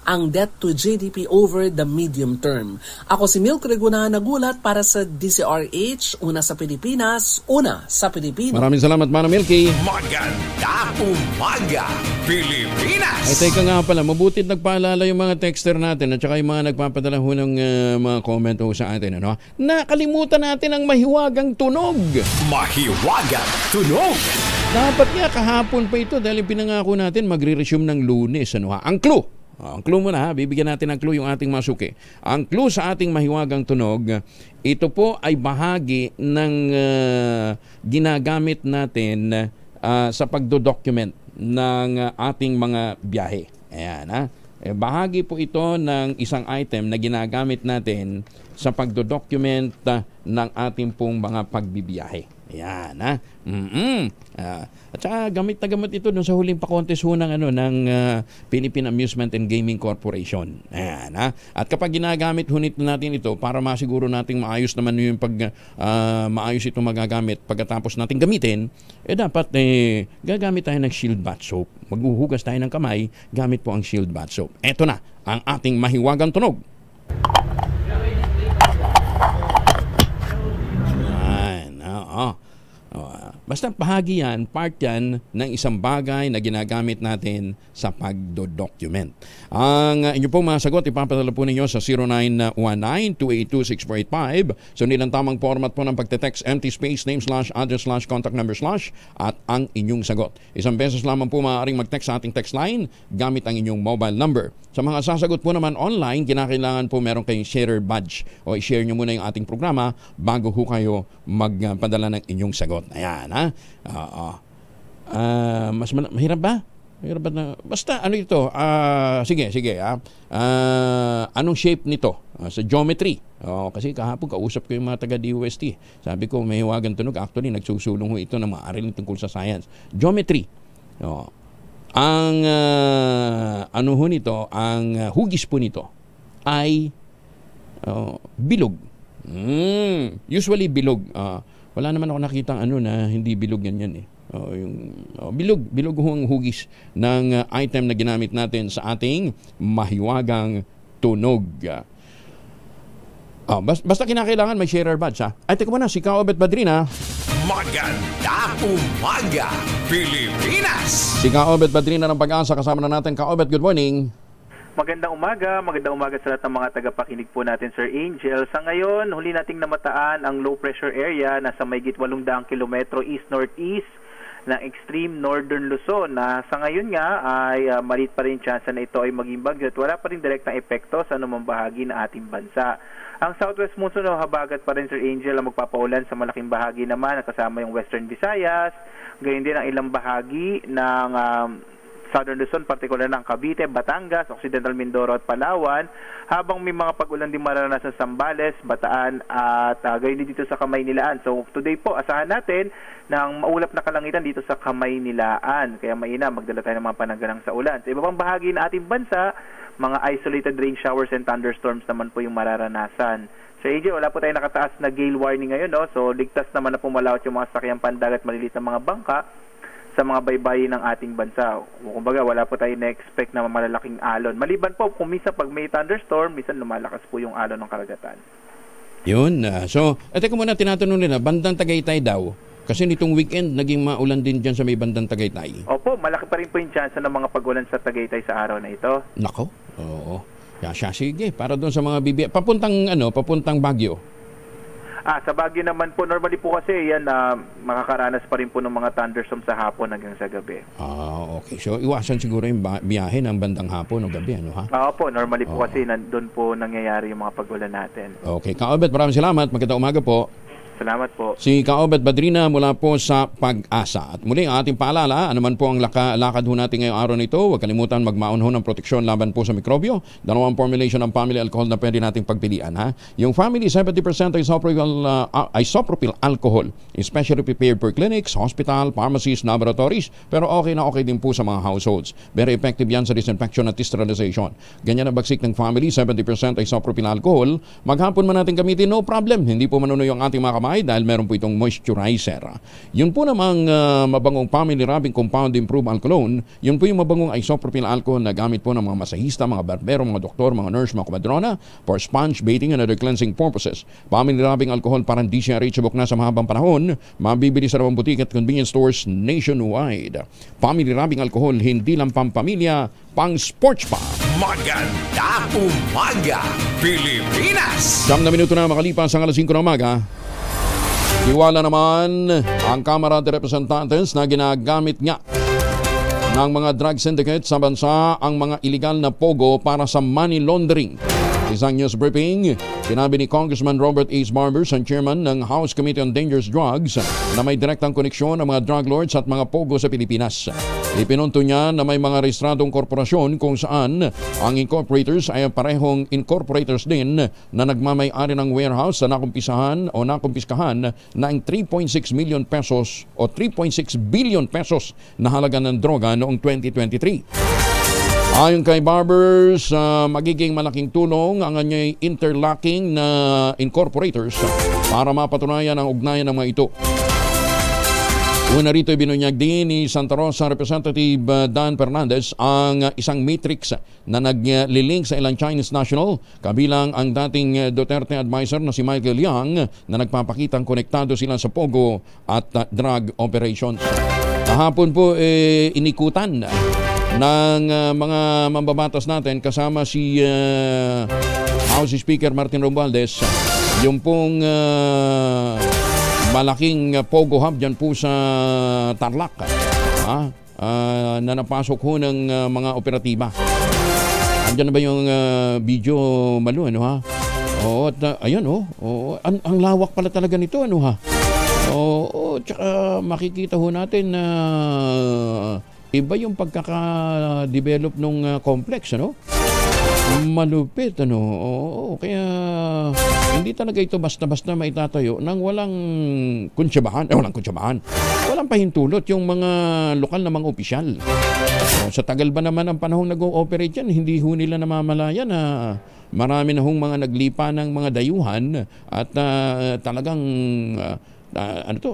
ang debt to GDP over the medium term. Ako si Milky Rugunan, nagulat para sa DCRH, una sa Pilipinas, una sa Pilipino. Maraming salamat, Manang Milky. Maganda umaga, Pilipinas! Ay, teka nga pala, mabutit nagpaalala yung mga texter natin at saka yung mga nagpapadala ho ng mga comment ho sa atin. Ano? Nakalimutan natin ang mahiwagang tunog. Mahiwagang tunog! Dapat nga kahapon pa ito dahil pinangako natin magre-resume ng Lunes. Ano ha? Ang clue. Ang clue muna ha, bibigyan natin ng clue yung ating masuki. Ang clue sa ating mahiwagang tunog, ito po ay bahagi ng ginagamit natin sa pagdodocument ng ating mga biyahe. Ayan ha. Bahagi po ito ng isang item na ginagamit natin sa pagdodocument ng ating pong mga pagbibiyahe. Ayan ha. At saka gamit na gamit ito sa huling pa-contest ho ng Philippine Amusement and Gaming Corporation. Ayan ha. At kapag ginagamit hunit natin ito para masiguro nating maayos naman yung maayos ito magagamit pagkatapos natin gamitin, dapat gagamit tayo ng Shield Bath Soap. Maghuhugas tayo ng kamay, gamit po ang Shield Bath Soap. Eto na ang ating mahiwagang tunog. Basta bahagi yan, part yan ng isang bagay na ginagamit natin sa pagdodocument. Ang inyo pong mga sagot, ipapadala po ninyo sa 0919-282-6485. Sundin ang tamang format po ng pagte-text, empty space, name / address / contact number / at ang inyong sagot. Isang beses lamang po maaaring mag-text sa ating text line gamit ang inyong mobile number. Sa mga sasagot po naman online, kinakailangan po meron kayong sharer badge o i-share nyo muna yung ating programa bago ho kayo magpadala ng inyong sagot. Ayan ha. Mahirap ba? Mahirap ba na? Basta ano ito? Sige ha. Anong shape nito? Sa geometry. Kasi kahapon kausap ko yung mga taga-DOST. Sabi ko may hiwagang tunog. Actually nagsusulong ho ito na maaral tungkol sa science. Geometry. Ang ano ho nito, ang hugis po nito ay bilog. Usually bilog. Wala naman ako nakitang ano na hindi bilog yan eh. Bilog ho ang hugis ng item na ginamit natin sa ating mahiwagang tunog. Basta kinakailangan may sharer badge ha. Ay, teka muna, si Kaobet Badrina. Magandang umaga, Pilipinas! Si Kaobet Badrina ng Pag-asa, kasama na natin. Kaobet, good morning. Magandang umaga sa lahat ng mga tagapakinig po natin, Sir Angel. Sa ngayon, huli nating namataan ang low pressure area na sa mayigit 800 kilometro east-northeast ng extreme northern Luzon na sa ngayon nga ay maliit pa rin chance na ito ay maging bagyo at wala pa rin direktang epekto sa anumang bahagi ng ating bansa. Ang southwest monsoon o habagat pa rin, Sir Angel, ang magpapaulan sa malaking bahagi naman kasama yung western Visayas, gayon din ang ilang bahagi ng Southern Luzon, partikular ng Cavite, Batangas, Occidental Mindoro at Palawan, habang may mga pag-ulan din maranasan sa Zambales, Bataan at gayon din dito sa Kamaynilaan. So today po, asahan natin ng maulap na kalangitan dito sa Kamaynilaan. Kaya mainam, magdala tayo ng mga pananggalang sa ulan. Sa iba pang bahagi ng ating bansa, mga isolated rain showers and thunderstorms naman po yung mararanasan. So AJ, wala po tayong nakataas na gale warning ngayon, no? So ligtas naman na pumalawat yung mga sakyang pandagat at maliliit na mga bangka sa mga baybayin ng ating bansa. Kumbaga, wala po tayo na-expect na malalaking alon. Maliban po, kung minsan pag may thunderstorm, minsan lumalakas po yung alon ng karagatan. Yun. So, teka muna, tinatanong nila, bandang Tagaytay daw. Kasi nitong weekend, naging maulan din dyan sa may bandang Tagaytay. Opo, malaki pa rin po yung chance ng mga pag-ulan sa Tagaytay sa araw na ito. Nako, oo. Sige, para doon sa mga bibi. Papuntang Baguio. Sa Baguio naman po, normally po kasi yan makakaranas pa rin po ng mga thunderstorm sa hapon hanggang sa gabi. Okay. So, iwasan siguro yung biyahe ng bandang hapon o gabi, ano ha? Opo, normally po kasi doon po nangyayari yung mga pag-ulan natin. Okay. Kaobet, maraming salamat. Magandang umaga po. Salamat po. Si Kaobet Badrina mula po sa Pag-asa. At muli ang ating paalala, anuman po ang lakad ho natin ngayong araw nito, huwag kalimutan magmaon ho ng proteksyon laban po sa mikrobyo. Dalawang formulation ng family alcohol na pwede nating pagpilian. Ha? Yung family 70% isopropyl alcohol, especially prepared for clinics, hospital, pharmacies, laboratories, pero okay na okay din po sa mga households. Very effective yan sa disinfection at sterilization. Ganyan ang bagsik ng family, 70% isopropyl alcohol. Maghapon man natin gamitin, no problem. Hindi po manunoy ang ating mga dahil meron po itong moisturizer. Yun po namang mabangong family rubbing compound improved alcoholone, yun po yung mabangong isopropyl alcohol na gamit po ng mga masahista, mga barbero, mga doktor, mga nurse, mga kumadrona for sponge bathing and other cleansing purposes. Family rubbing alcohol parang di siya reachable na sa mahabang panahon, mabibili sa mga butik at convenience stores nationwide. Family rubbing alcohol, hindi lang pampamilya, pang sports pa. Magandang umaga, Pilipinas! 9 minuto na makalipas ang alas 5 ng umaga. Iwala naman ang Kamara de Representantes na ginagamit nga ng mga drug syndicate sa bansa ang mga iligal na pogo para sa money laundering. Isang news briefing, sinabi ni Congressman Robert H. Barbers, ang chairman ng House Committee on Dangerous Drugs, na may direktang koneksyon ng mga drug lords at mga pogo sa Pilipinas. Ipinunto niya na may mga rehistradong korporasyon kung saan ang incorporators ay parehong incorporators din na nagmamay-ari ng warehouse na nakumpiskahan ng 3.6 million pesos o 3.6 billion pesos na halaga ng droga noong 2023. Ayon kay Barbers, magiging malaking tulong ang kanyang interlocking na incorporators para mapatunayan ang ugnayan ng mga ito. Una rito, binunyag din ni Santa Rosa Representative Dan Fernandez ang isang matrix na naglilink sa ilang Chinese national, kabilang ang dating Duterte advisor na si Michael Yang na nagpapakitang konektado sila sa pogo at drug operations. Kahapon po inikutan ng mga mambabatas natin kasama si House Speaker Martin Romualdez yung pong malaking pogo hub dyan po sa Tarlac na napasok ho ng mga operatiba. Andyan na ba yung video, Malu, ano ha? Oo, at ayun ang lawak pala talaga nito, ano ha? Oo, tsaka makikita ho natin na iba yung pagkaka-develop ng complex, ano? Malupit, ano? Oo, kaya hindi talaga ito basta-basta maitatayo nang walang kuntsabahan. Walang pahintulot yung mga lokal na mga opisyal. Sa tagal ba naman ang panahong nag-ooperate yan, hindi ho nila namamalaya na marami na hong mga naglipa ng mga dayuhan at talagang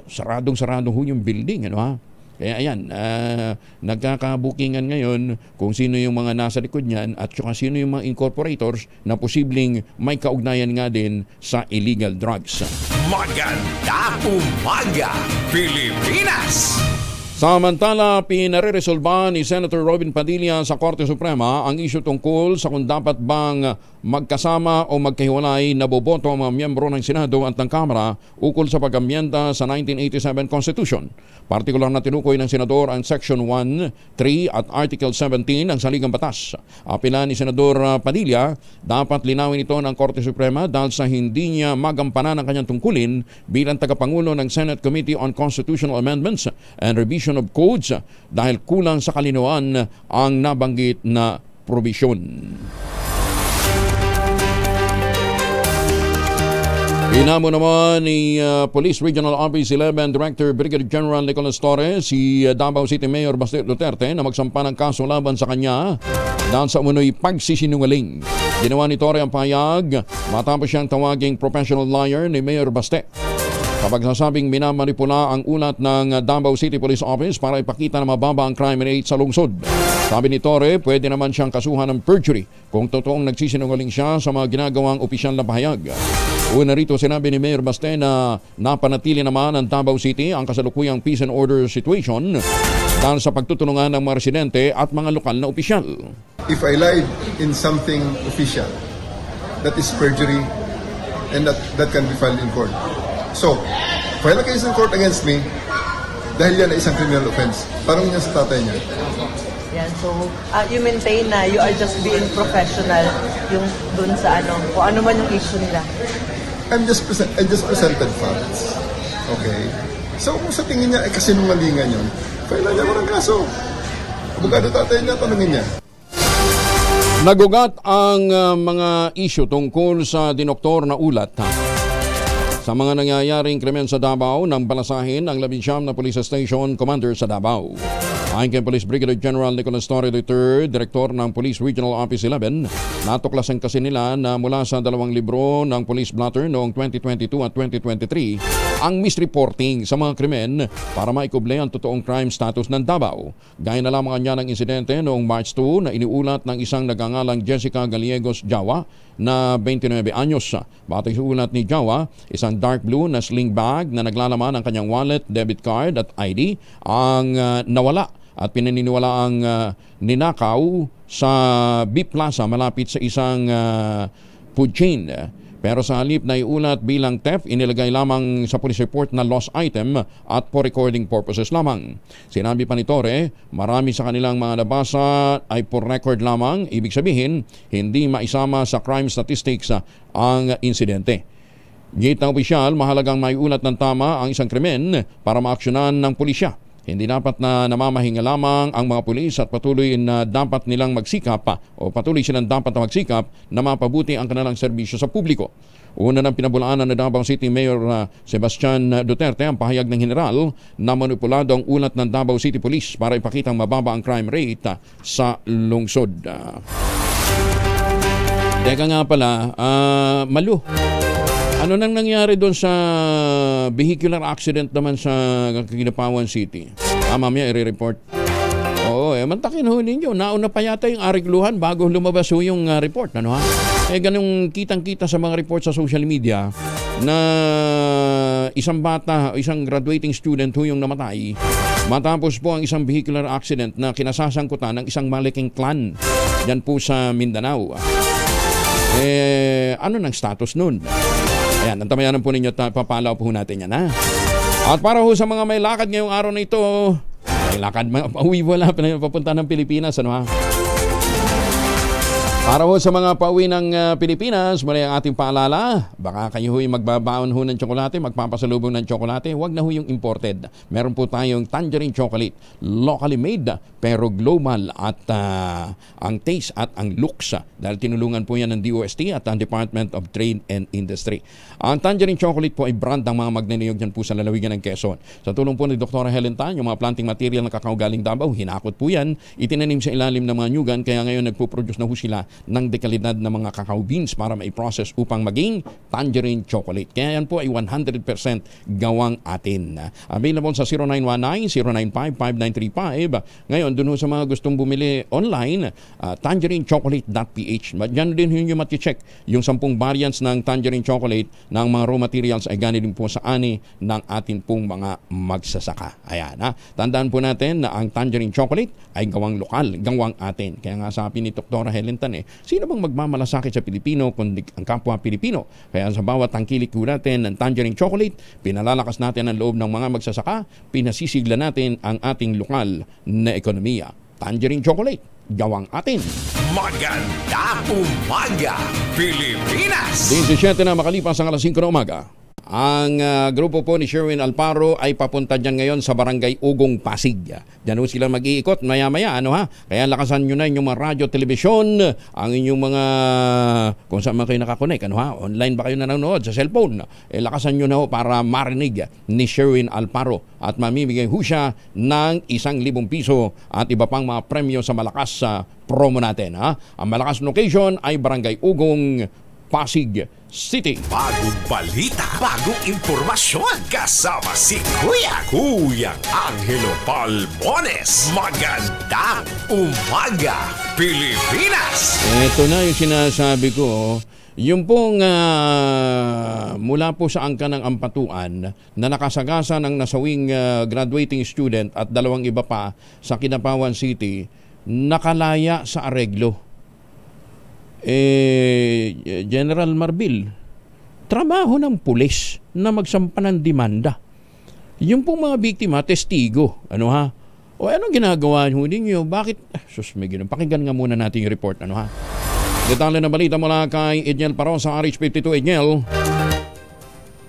saradong-sarado ho yung building, ano ha? Kaya ayan, nagkakabukingan ngayon kung sino yung mga nasa likod niyan at sino yung mga incorporators na posibleng may kaugnayan nga din sa illegal drugs. Maganda umaga, Pilipinas! Samantala, pinareresolba ni Senator Robin Padilla sa Korte Suprema ang isyu tungkol sa kung dapat bang magkasama o magkahiwalay na boboto ang mga miyembro ng Senado at ng Kamara ukol sa pag-amyenda sa 1987 Constitution. Partikular na tinukoy ng Senador ang Section 1, 3 at Article 17 ng Saligang Batas. Apela ni Senador Padilla, dapat linawin ito ng Korte Suprema dahil sa hindi niya magampanan ang kanyang tungkulin bilang tagapangulo ng Senate Committee on Constitutional Amendments and Revision of Codes dahil kulang sa kalinawan ang nabanggit na probisyon. Inamo naman ni Police Regional Office 11 Director Brigadier General Nicolas Torres si Davao City Mayor Baste Duterte na magsampa ng kaso laban sa kanya dahil sa umunoy pagsisinungaling. Ginawa ni Torre ang pahayag matapos siyang tawaging professional liar ni Mayor Baste. Kapag sasabing minamanipula ang ulat ng Davao City Police Office para ipakita na mababa ang crime rate sa lungsod. Sabi ni Torre, pwede naman siyang kasuhan ng perjury kung totoong nagsisinungaling siya sa mga ginagawang opisyal na pahayag. Una rito, sinabi ni Mayor Baste na napanatili naman ng Davao City ang kasalukuyang peace and order situation dahil sa pagtutulungan ng mga residente at mga lokal na opisyal. If I lied in something official, that is perjury and that can be filed in court. So, file a case in court against me dahil yan ay isang criminal offense. Parang yan sa tatay niya. Yan, so you maintain na you are just being professional yung dun sa kung ano man yung issue nila. I just presented facts. Okay? So, kung sa tingin niya ay kasinungalingan yun, file niya mo ng kaso. Abogado tatay niya, tanungin niya. Nagugat ang mga issue tungkol sa dinoktor na ulat sa mga nangyayaring krimen sa Davao nang balasahin ang 19 na police station commander sa Davao. Ayon kay Police Brigadier General Nicolas Torre III, Direktor ng Police Regional Office 11, natuklasan kasi nila na mula sa 2 libro ng Police Blotter noong 2022 at 2023 ang misreporting sa mga krimen para maikuble ang totoong crime status ng Davao. Gaya na lamang niya ng insidente noong March 2 na iniulat ng isang nagangalang Jessica Gallegos Jawa na 29 anyos. Batay sa ulat ni Jawa, isang dark blue na sling bag na naglalaman ng kanyang wallet, debit card at ID ang nawala at pinaniniwala ang ninakaw sa B Plaza malapit sa isang food chain. Pero sa halip na iulat bilang theft, inilagay lamang sa police report na lost item at for recording purposes lamang. Sinabi pa ni Torre, marami sa kanilang mga nabasa ay for record lamang, ibig sabihin, hindi maisama sa crime statistics ang insidente. Gate ng opisyal, mahalagang maiulat ng tama ang isang krimen para maaksyonan ng pulisya. Hindi dapat na namamahinga lamang ang mga pulis at patuloy na dapat nilang magsikap patuloy silang dapat na magsikap na mapabuti ang kanilang serbisyo sa publiko. Una ng pinabulaanan na Davao City Mayor Sebastian Duterte ang pahayag ng general na manipulado ang ulat ng Davao City Police para ipakitang mababa ang crime rate sa lungsod. Teka nga pala, Malu, ano nang nangyari doon sa vehicular accident naman sa Kinapawan City? Mamaya i-report. Oo, mantakin ho ninyo. Nauna pa yata yung arigluhan bago lumabas ho yung report. Ano ha? Ganun kitang-kita sa mga report sa social media na isang bata, isang graduating student ho yung namatay. Matapos po ang isang vehicular accident na kinasasangkutan ng isang malaking clan. Yan po sa Mindanao. Ano nang status nun? Ayan, nantamayanan po ninyo at papalaw po natin yan, ha? At para ho sa mga may lakad ngayong araw na ito, may lakad, pauwi wala, papunta ng Pilipinas, ano ha? Para ho sa mga pauwi ng Pilipinas, muli ang ating paalala, baka kayo ho'y magbabaon ho ng tsokolate, magpapasalubong ng tsokolate, huwag na ho yung imported. Meron po tayong tangerine chocolate, locally made, pero global at ang taste at ang looks. Dahil tinulungan po yan ng DOST at ang Department of Trade and Industry. Ang tangerine chocolate po ay brand ng mga magniniyog dyan po sa lalawigan ng Quezon. Sa tulong po ni Dr. Helen Tan, yung mga planting material na kakao galing Davao, hinakot po yan, itinanim sa ilalim ng mga nyugan, kaya ngayon nagpo-produce na ho sila ng dekalidad na mga cacao beans para mai-process upang maging tangerine chocolate. Kaya yan po ay 100% gawang atin. Available sa 0919-095-5935. Ngayon, dun ho sa mga gustong bumili online, tangerinechocolate.ph. Diyan din nyo mati-check yung 10 variants ng tangerine chocolate ng mga raw materials ay gani din po sa ani ng atin pong mga magsasaka. Ayan, ha. Tandaan po natin na ang tangerine chocolate ay gawang lokal, gawang atin. Kaya nga sabi ni Dr. Helen Tan, sino bang magmamalasakit sa Pilipino kundi ang kapwa Pilipino? Kaya sa bawat tangkilik ko natin ng tangerine chocolate, pinalalakas natin ang loob ng mga magsasaka, pinasisigla natin ang ating lokal na ekonomiya. Tangerine chocolate, gawang atin. Magandang umaga, Pilipinas! 17 na makalipas ang alas 5 na umaga. Ang grupo po ni Sherwin Alparo ay papunta dyan ngayon sa Barangay Ugong, Pasig. Diyan ho sila mag-iikot maya-maya, ano ha? Kaya lakasan nyo na inyong mga radyo, telebisyon, ang inyong mga, kung saan man kayo nakakonek, ano ha? Online ba kayo nanonood sa cellphone? Lakasan nyo na ho para marinig ni Sherwin Alparo at mamimigay ho siya ng 1,000 piso at iba pang mga premyo sa malakas sa promo natin, ha? Ang malakas location ay Barangay Ugong, Pasig City. Bagong balita, bagong impormasyon. Kasama si Kuyang Angelo Palmones. Magandang umaga, Pilipinas! Ito na yung sinasabi ko. Yung pong mula po sa angka ng Ampatuan na nakasagasa ng nasawing graduating student at 2 iba pa sa Kidapawan City, nakalaya sa areglo. General Marbil, trabaho ng pulis na magsampa ng demanda. Yung pong mga biktima, testigo. Ano ha? O anong ginagawa nyo ninyo? Bakit? Sus, may ginang. Pakinggan nga muna natin yung report. Ano ha? Detalye na balita mula kay Edniel Paron sa RH52. Edniel.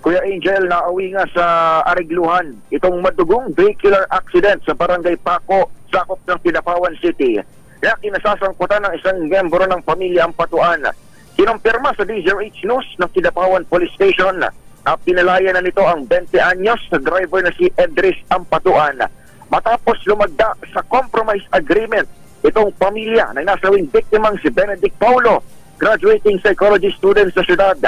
Kuya Angel, nauwi nga sa Arigluhan itong madugong vehicular accident sa Barangay Paco, sakop ng Kidapawan City. Kaya kinasasangkutan ng isang miyembro ng pamilya Ampatuan. Kinumpirma sa DZRH News ng Kidapawan Police Station na pinalaya na nito ang 20 anyos na driver na si Edris Ampatuan. Matapos lumagda sa compromise agreement, itong pamilya na nasawing biktimang si Benedict Paulo, graduating psychology student sa syudad.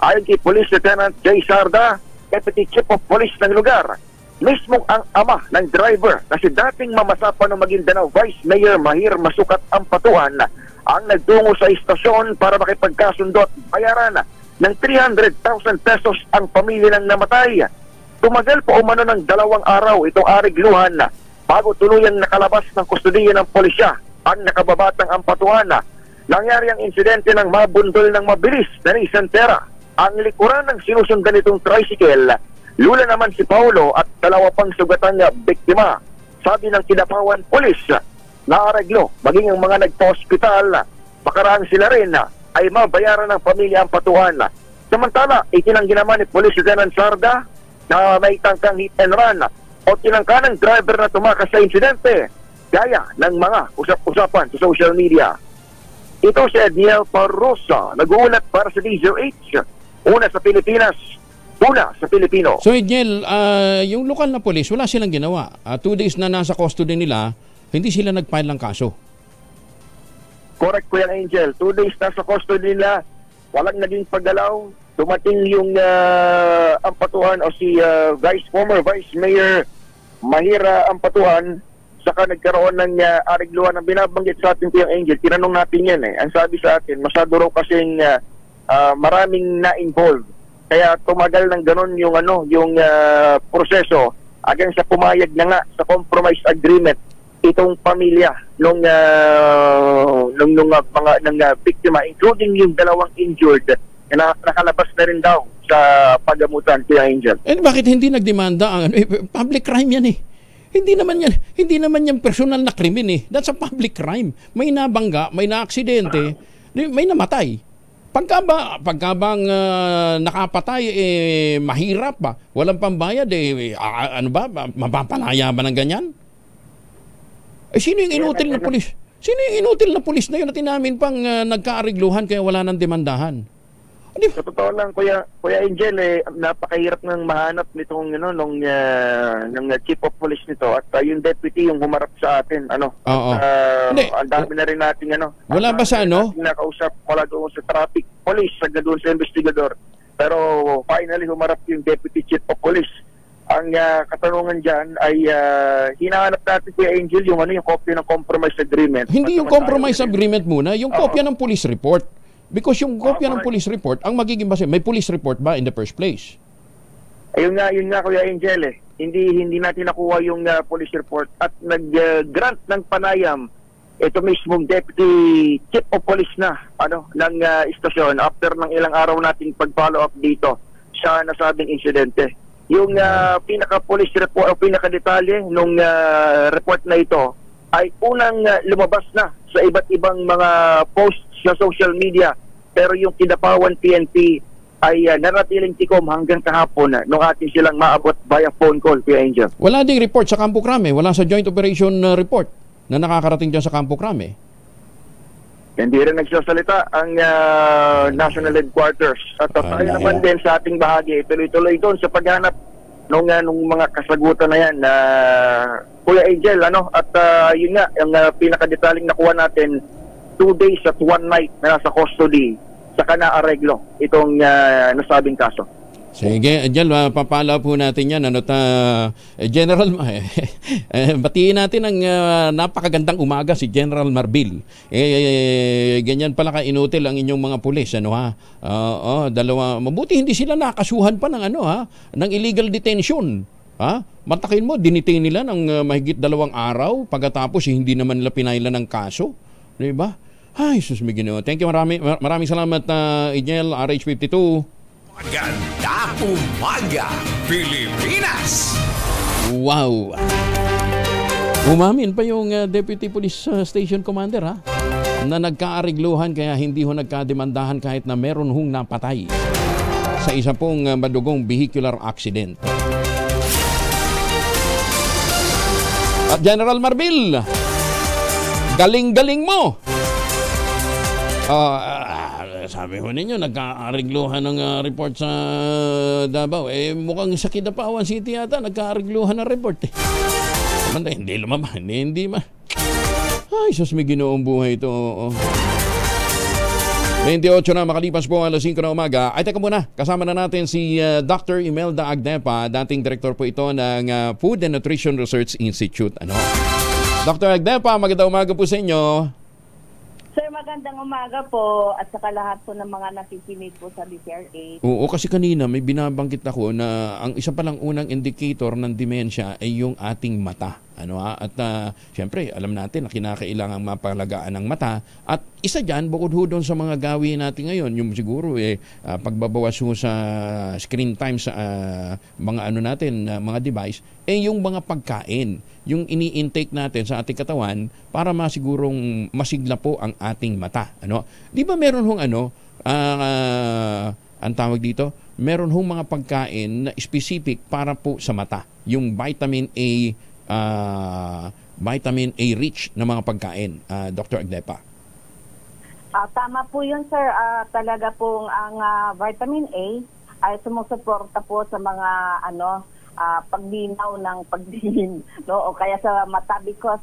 Ayon kay Police Lieutenant Jay Sarda, Deputy Chief of Police ng lugar, mismong ang ama ng driver na si dating mamasapan ng Maguindanao Vice Mayor Mahir Masukat Ampatuan ang nagtungo sa istasyon para makipagkasundo at bayaran ng 300,000 pesos ang pamilya ng namatay. Tumagal po umano ng 2 araw itong arigluhan bago tuluyang nakalabas ng kustudiya ng pulisya ang nakababatang Ampatuan. Nangyari ang insidente ng mabundol ng mabilis na Nissan Terra. Ang likuran ng sinusundan nitong tricycle, lula naman si Paulo at 2 pang sugatan na biktima. Sabi ng Kidapawan Police, naareglo maging ang mga nagpa-hospital, makaraan sila rin ay mabayaran ng pamilya Ampatuan. Samantala, itinanggi naman ni Police Lieutenant Sarda na may tangkang hit and run o tinangka ng driver na tumakas sa insidente gaya ng mga usap-usapan sa social media. Ito si Edniel Parrosa, nag-uulat para sa DZRH, una sa Pilipinas, una sa Pilipino. So Edniel, yung lokal na polis, wala silang ginawa. 2 days na nasa custody nila, hindi sila nag-file ng kaso. Correct, Kuya Angel. 2 days na sa custody nila, walang naging paggalaw. Dumating yung Ampatuan o si former Vice Mayor Mahira Ampatuan, saka nagkaroon ng arigluhan na binabanggit sa atin, Kuya Angel. Tinanong natin yan Ang sabi sa atin, masyado raw kasing maraming na-involved. Kaya tumagal ng ganon yung proseso hanggang sa pumayag na nga sa compromise agreement itong pamilya ng biktima, including yung 2 injured na nakalabas na rin daw sa paggamutan, Kuya Angel. Bakit hindi nagdemanda ang public crime yan Hindi naman yan personal na krimen That's a public crime. May nabangga, may naaksidente. May namatay. Pagka bang nakapatay, mahirap ba? Walang pambayad, ano ba? Mapapalaya ba ng ganyan? Sino yung inutil na pulis? Sino yung inutil na pulis na yun at inamin pang nagkaarigluhan kaya wala nang demandahan? Sa totoo lang, Kuya Angel, napakahirap ng mahanap nitong nung chief of police nito at yung deputy yung humarap sa atin. Ang dami na rin nating wala ba sa nakausap wala doon sa traffic police, doon sa investigador. Pero finally humarap yung deputy chief of police. Ang katanungan dyan ay hinahanap natin, Kuya Angel, yung kopya ng compromise agreement. Hindi yung compromise agreement muna, yung kopya ng police report. Because yung kopya ng police report, ang magiging base, may police report ba in the first place? Ayun nga Kuya Angel, hindi natin nakuha yung police report at nag-grant ng panayam ito mismong deputy chief of police ng istasyon after ng ilang araw nating pag-follow up dito sa nasabing insidente. Yung pinaka-police report o pinaka-detalye nung report na ito ay unang lumabas na sa iba't ibang mga posts sa social media, pero yung Kidapawan PNP ay naratiling tikom hanggang kahapon nung atin silang maabot via phone call, Kuya Angel. Wala ding report sa Campo Crame, wala sa joint operation report na nakakarating dyan sa Campo Crame. Hindi rin nagsasalita ang national headquarters. At tayo naman din sa ating bahagi, tuloy-tuloy doon sa paghanap nung mga kasagutan na yan na Kuya Angel, at yun nga, ang pinakadetaling nakuha natin 2 days at 1 night na nasa custody saka na-areglo itong nasabing kaso. Sige, Angel, papala po natin yan. General, batiin natin ang napakagandang umaga si General Marbil. Ganyan pala ka-inutil ang inyong mga pulis. Dalawa. Mabuti hindi sila nakasuhan pa ng ng illegal detention. Matakin mo, dinitain nila ng mahigit 2 araw pagkatapos hindi naman nila pinailan ng kaso. Diba? Ay, sus, may Ginoo. Thank you, maraming salamat, Angel, RH52. Magandang umaga, Pilipinas! Wow! Umamin pa yung Deputy Police Station Commander, na nagkaarigluhan kaya hindi ho nagkademandahan kahit na meron hong napatay sa isa pong madugong vehicular accident. At General Marbil, galing-galing mo! Sabi ko ninyo, nagkaarigluhan ng report sa Davao. Mukhang sa Kidapawan City yata, nagkaarigluhan ng report. Hindi lumaba. Hindi ma. Ay, sus, may Ginoong buhay ito. 28 na, makalipas po alas 5 na umaga. Ay, teka muna, kasama na natin si Dr. Imelda Agdepa, dating direktor po ito ng Food and Nutrition Research Institute. Dr. Agdepa, magandang umaga po sa inyo. Sir, magandang umaga po at saka lahat po ng mga nakikinig po sa DCRA. Oo, kasi kanina may binabanggit ako na ang isa palang unang indicator ng demensya ay yung ating mata. At siyempre, alam natin na kinakailangang mapalagaan ng mata. At isa dyan, bukod ho doon sa mga gawin natin ngayon, yung siguro pagbabawas ho sa screen time sa mga mga device, yung mga pagkain, yung ini-intake natin sa ating katawan para masigurong masigla po ang ating mata. Di ba meron hong ang tawag dito, meron hong mga pagkain na specific para po sa mata. Yung vitamin A rich na mga pagkain, Dr. Agdepa. Tama po yun, sir. Talaga pong ang vitamin A ay sumusuporta po sa mga paglinaw ng pagdiin, o kaya sa mata because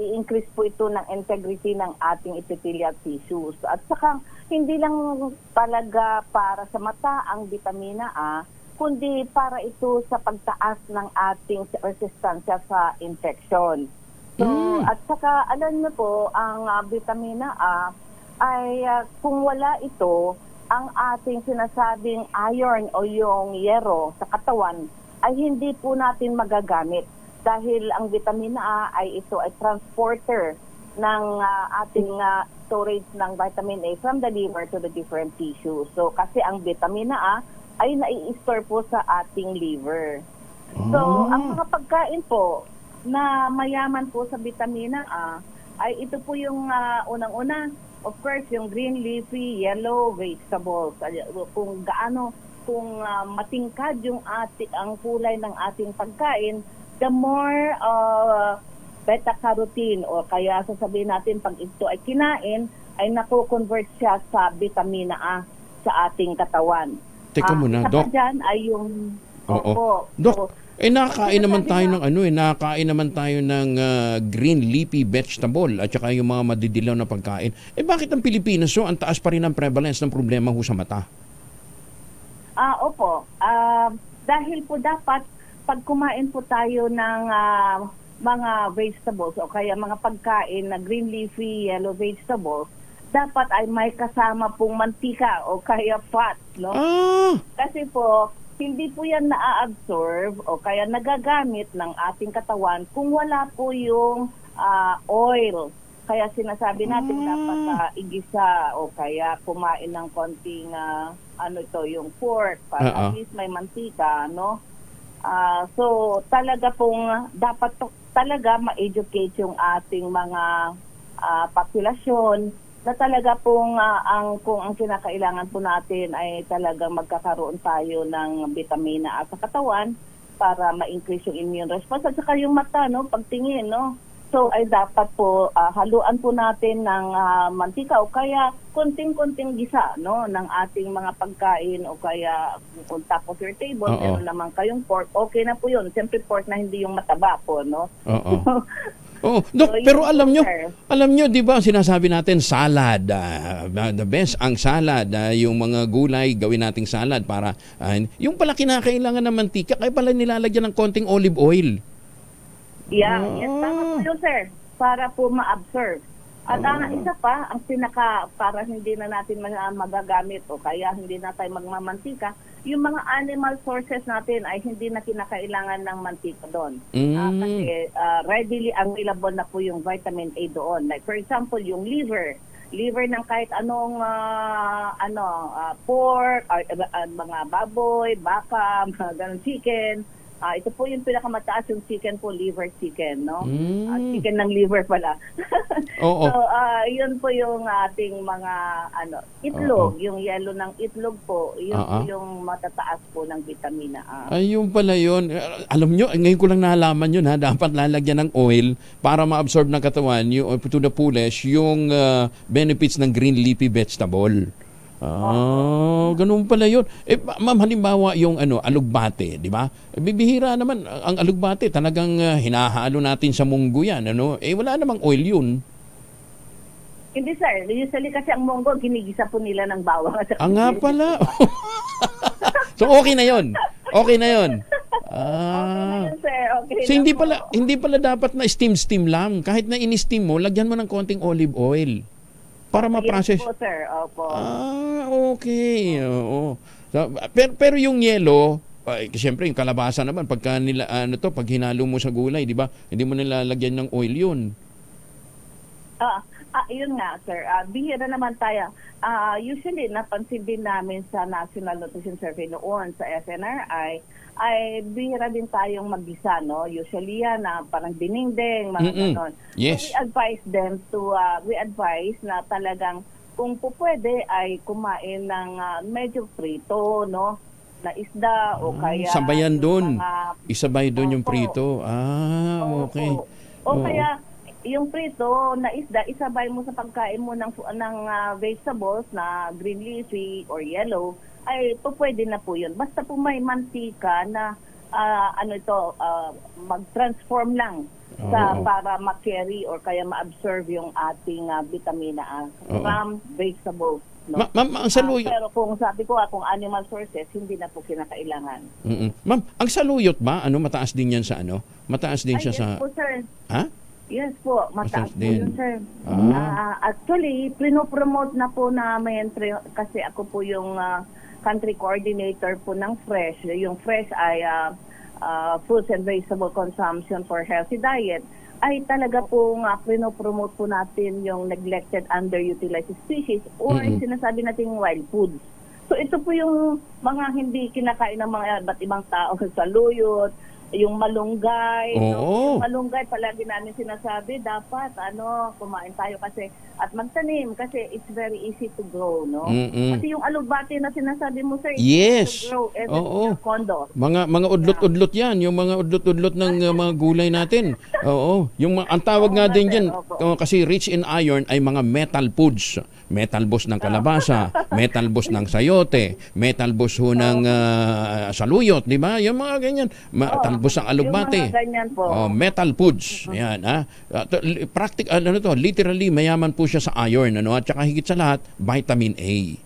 i-increase po ito ng integrity ng ating epithelial tissues. At saka hindi lang talaga para sa mata ang vitamina A, kundi para ito sa pagtaas ng ating resistensya sa infection. So, at saka alam niyo po, ang vitamina A ay kung wala ito, ang ating sinasabing iron o yung yero sa katawan ay hindi po natin magagamit dahil ang vitamina A ay ito ay transporter ng ating storage ng vitamin A from the liver to the different tissues. So kasi ang vitamina A ay nai-store po sa ating liver. So ang mga pagkain po na mayaman po sa vitamina A ay ito po yung unang-una, of course, yung green leafy, yellow vegetables. Kung matingkad yung ang kulay ng ating pagkain, the more beta-carotene, o kaya sasabihin natin pag ito ay kinain, ay nako-convert siya sa vitamina A sa ating katawan. Teka muna, Doc. Dyan ay yung... Oo. Doc, nakakain naman tayo ng nakakain naman tayo ng green leafy vegetable at saka yung mga madidilaw na pagkain. Bakit ang Pilipinas ang taas pa rin ang prevalence ng problema sa mata? Opo. Dahil po dapat pag kumain po tayo ng mga vegetables o kaya mga pagkain na green leafy, yellow vegetables, dapat ay may kasama pong mantika o kaya fat, no? Kasi po, hindi po yan na-absorb o kaya nagagamit ng ating katawan kung wala po yung oil. Kaya sinasabi natin dapat igisa o kaya kumain ng konting yung pork para at least may mantika, no? So talaga pong dapat talaga ma-educate yung ating mga populasyon na talaga pong kung ang kinakailangan po natin ay talagang magkakaroon tayo ng vitamina A sa katawan para ma-increase yung immune response at saka yung mata, no, pagtingin, no. So ay dapat po haluan po natin ng mantika o kaya konting-konting gisa, no, ng ating mga pagkain o kaya kung top of your table meron naman kayong pork, okay na po yun. Siyempre pork na hindi yung mataba po, no. Doc, pero alam nyo, di ba, sinasabi natin salad, the best ang salad, yung mga gulay, gawin nating salad para, yung pala kinakailangan ng mantika, kaya pala nilalagyan ng konting olive oil. Yes, tama po yun, sir, para po ma-absorb. At isa pa, ang para hindi na natin magagamit o kaya hindi na tayo magmamantika, yung mga animal sources natin ay hindi na kinakailangan ng mantika doon. Kasi readily available na po yung vitamin A doon. Like for example, yung liver ng kahit anong pork, mga baboy, baka, mga ganun, chicken. Ito po yung pinakamataas, yung chicken po, liver chicken, no? Chicken ng liver pala. So, yun po yung ating mga itlog, yung yellow ng itlog po, yun po yung matataas po ng vitamina A. Ayun pala yun. Alam nyo, ngayon ko lang nalaman yun, dapat lalagyan ng oil para ma-absorb ng katawan to the fullest yung benefits ng green leafy vegetable. Ganun pala yun. Ma'am, halimbawa yung alugbate, di ba? Bibihira naman ang alugbate, talagang hinahalo natin sa munggo yan, wala namang oil yun. Hindi, sir. Usually kasi ang munggo, ginigisa po nila ng bawang. Nga pala. So okay na yun. Okay na yun. Sir. Okay so hindi pala dapat na steam lang. Kahit na in-steam mo, lagyan mo ng konting olive oil. Para ma-process. Yes po, sir. Opo. Okay. Oo. So, pero yung yellow, siyempre yung kalabasa naman pagka pag hinalo mo sa gulay, di ba? Hindi mo nilalagyan ng oil yun. Yun nga, sir. Bihira naman tayo. Usually, napansin din namin sa National Nutrition Survey noon sa SNRI, ay bihira din tayong mag-gisa, no? Usually yan, parang dinengdeng, mga ganon. Yes. So we advise na talagang kung po pwede ay kumain ng medyo prito, no? Na isda o kaya... Sabayan doon. Isabay doon yung prito. Okay. O kaya yung prito na isda, isabay mo sa pagkain mo ng vegetables na green leafy or yellow, ay pwede na po yun. Basta po may mantika na mag-transform lang para ma-carry or kaya ma-absorb yung ating vitamina A from vegetables. No? Ma'am, ang saluyot... pero kung sabi ko, kung animal sources, hindi na po kinakailangan. Ma'am, ang saluyot ba? Mataas din yan sa Mataas din siya yes sa... po, sir. Ha? Yes po, mataas po yun, sir. Actually, pinopromote na po namin kasi ako po yung country coordinator po ng FRESH. Yung FRESH ay Fruits and Vegetable Consumption for Healthy Diet. Ay talaga pong pinopromote po natin yung neglected, underutilized species or sinasabi nating wild foods. So ito po yung mga hindi kinakain ng mga iba't ibang tao, saluyot, yung malunggay. Oo. Yung malunggay palagi namin sinasabi, dapat kumain tayo kasi at magtanim kasi it's very easy to grow, no? Kasi yung alugbati na sinasabi mo, sir, Yes. easy to grow Oo. condo. Mga udlot-udlot 'yan, yung mga udlot-udlot ng mga gulay natin. Oo, yung ang tawag nga din diyan kasi rich in iron ay mga metal foods. Metal boss ng kalabasa, metal boss ng sayote, metal boss ho ng saluyot, di ba? Yung mga ganyan. Talbos ng alugbate. Yung mga ganyan po. Metal foods. Yan, literally mayaman po siya sa iron, at saka higit sa lahat, vitamin A.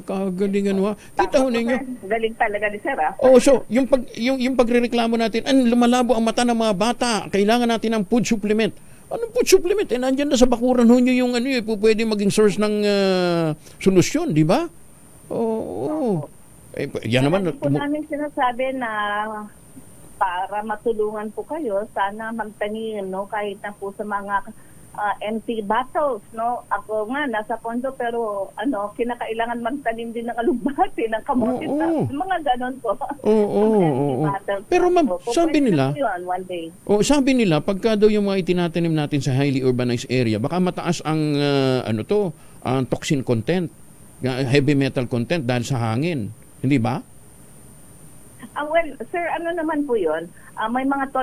Kagalingan mo. Kita ho ninyo. Galing talaga ni sir, So yung pagrereklamo natin, lumalabo ang mata ng mga bata. Kailangan natin ng food supplement. Anong food supplement? Nandiyan na sa bakuran ho nyo yung pwede maging source ng solusyon, di ba? Oo. Yan naman. Po namin sinasabi na para matulungan po kayo, sana magtanim, kahit na po sa mga empty bottles, Ako nga, nasa kondo, pero kinakailangan magtanim din ng alugbati, ng kamote, mga ganon po. Pero ma'am, sabi nila, pagka daw yung mga itinatanim natin sa highly urbanized area, baka mataas ang, ang toxin content, heavy metal content dahil sa hangin. Hindi ba? Well, sir, naman po yun? May mga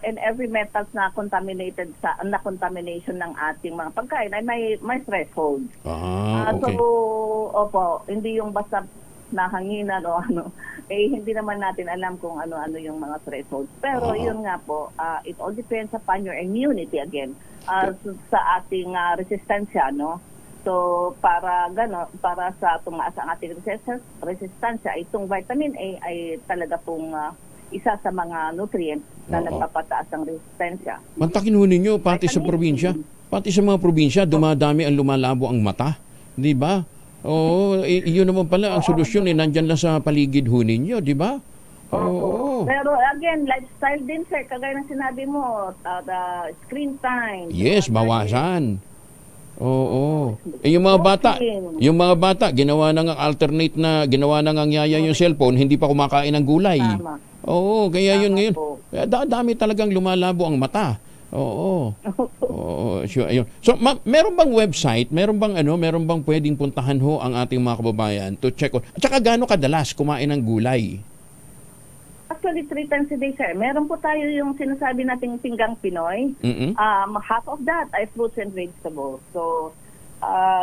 in every metals na contaminated na contamination ng ating mga pagkain ay may threshold. Okay. So, hindi yung basta nahanginan o hindi naman natin alam kung ano yung mga thresholds. Pero yun nga po, it all depends upon your immunity again sa ating resistensya, So, para sa tumaas ang ating resistensya, itong vitamin A ay talaga pong isa sa mga nutrients na nagpapataas ang resistensya. Mantakin ho ninyo, pati sa probinsya. Pati sa mga probinsya, dumadami ang lumalabo ang mata. Di ba? Iyon naman pala ang solusyon, nandyan lang sa paligid ho ninyo, di ba? Pero again, lifestyle din, sir. Kagaya ng sinabi mo, the screen time. Yes, bawasan. Yung mga bata, ginawa na ng yaya yung cellphone, hindi pa kumakain ng gulay. Kaya yun ngayon. Dami talagang lumalabo ang mata. Ayun. So, meron bang website, meron bang pwedeng puntahan ho ang ating mga kababayan to check on? At saka gaano kadalas kumain ng gulay? Actually, 3 times a day, sir. Meron po tayo yung sinasabi nating pinggang Pinoy. Half of that ay fruits and vegetables. So,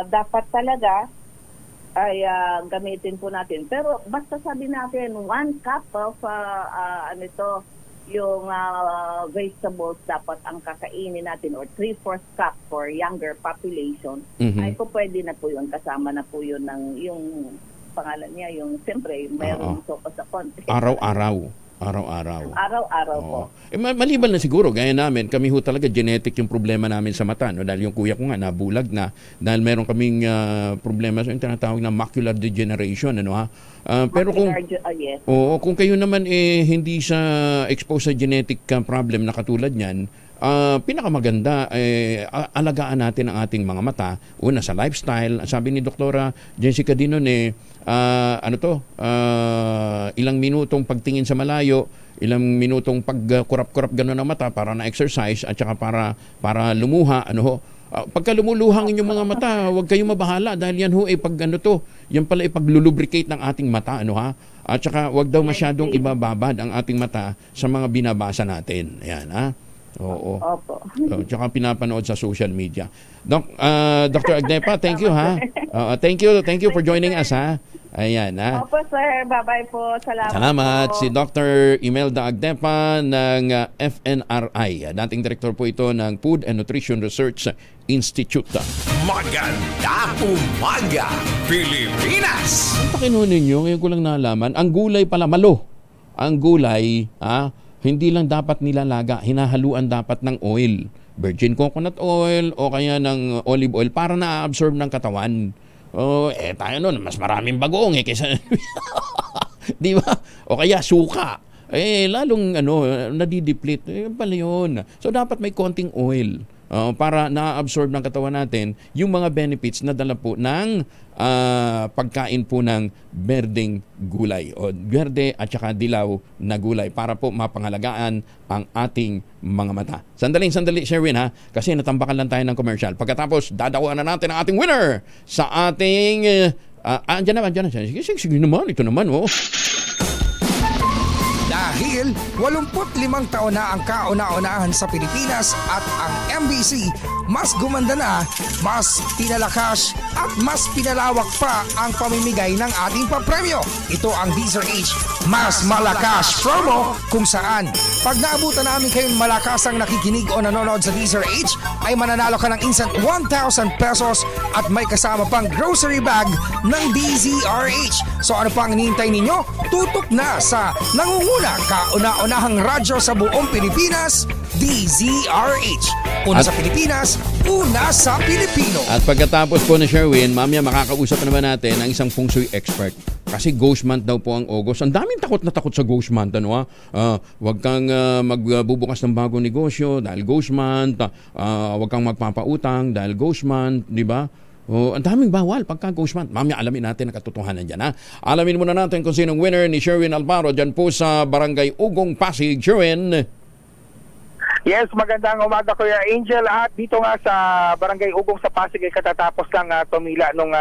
dapat talaga ay gamitin po natin. Pero basta sabi natin, 1 cup of yung vegetables dapat ang kakainin natin or 3/4 cup for younger population. Ay po pwede na po yun. Kasama na po yun ng yung pangalan niya, yung siyempre, mayroon so sa konti. Araw-araw po. Maliban na siguro, gaya namin, kami ho talaga genetic yung problema namin sa mata. Dahil yung kuya ko nga, nabulag na. Dahil meron kaming problema sa yung tinatawag na macular degeneration. Pero kung kayo naman hindi sa exposed sa genetic problem na katulad niyan, pinakamaganda alagaan natin ang ating mga mata. Una sa lifestyle, sabi ni Doktora Jessica Dinon ilang minutong pagtingin sa malayo, ilang minutong pagkurap-kurap gano'n ng mata para na exercise at saka para lumuha pagka lumuluhang inyong mga mata, huwag kayong mabahala dahil yan yan pala paglulubricate ng ating mata at saka huwag daw masyadong ibababad ang ating mata sa mga binabasa natin. Ayan Opo. Tsaka pinapanood sa social media. Dr. Agnepa, thank you Thank you for joining us Ayan Opo sir, bye-bye po. Salamat po. Si Dr. Imelda Agnepa ng FNRI. Dating direktor po ito ng Food and Nutrition Research Institute. Maganda umaga, Pilipinas! Ang pakinunin ninyo, ngayon ko lang nalaman, ang gulay pala, malo. Ang gulay, hindi lang dapat nilalaga, hinahaluan dapat ng oil. Virgin coconut oil o kaya ng olive oil para na-absorb ng katawan. Tayo nun, mas maraming bagoong kaysa... Di ba? O kaya suka. Lalong nadideplete. Pala yun. So, dapat may konting oil. para na-absorb ng katawan natin yung mga benefits na dala po ng pagkain po ng berdeng gulay o berde at saka dilaw na gulay para po mapangalagaan ang ating mga mata. Sandali, Sherwin ha, kasi natambakan lang tayo ng commercial. Pagkatapos, dadakuan na natin ang ating winner sa ating... andyan na. Sige naman, ito naman oh. Dahil 85 taon na ang kauna-unahan sa Pilipinas at ang MBC mas gumanda na, mas pinalakas at mas pinalawak pa ang pamimigay ng ating papremyo. Ito ang DZRH Mas Malakas Promo kung saan pag naabutan namin kayong malakasang nakikinig o nanonood sa DZRH ay mananalo ka ng instant 1,000 pesos at may kasama pang grocery bag ng DZRH. So ano pang hinihintay ninyo? Tutok na sa nangunguna kauna-unahang radyo sa buong Pilipinas, DZRH. Una sa Pilipinas, una sa Pilipino. At pagkatapos po na Sherwin, mamaya makakausap naman natin ang isang feng shui expert. Kasi ghost month daw po ang August. Ang daming takot na takot sa ghost month. Huwag kang magbubukas ng bagong negosyo dahil ghost month. Huwag kang magpapautang dahil ghost month. Di ba? Ang daming bawal pagka ghost month. Mamaya alamin natin ang katotohanan dyan. Alamin muna natin kung sinong winner ni Sherwin Alvaro dyan po sa Barangay Ugong, Pasig. Sherwin. Yes, magandang umaga Kuya Angel. At dito nga sa Barangay Ugong sa Pasig ay katatapos lang tumila nung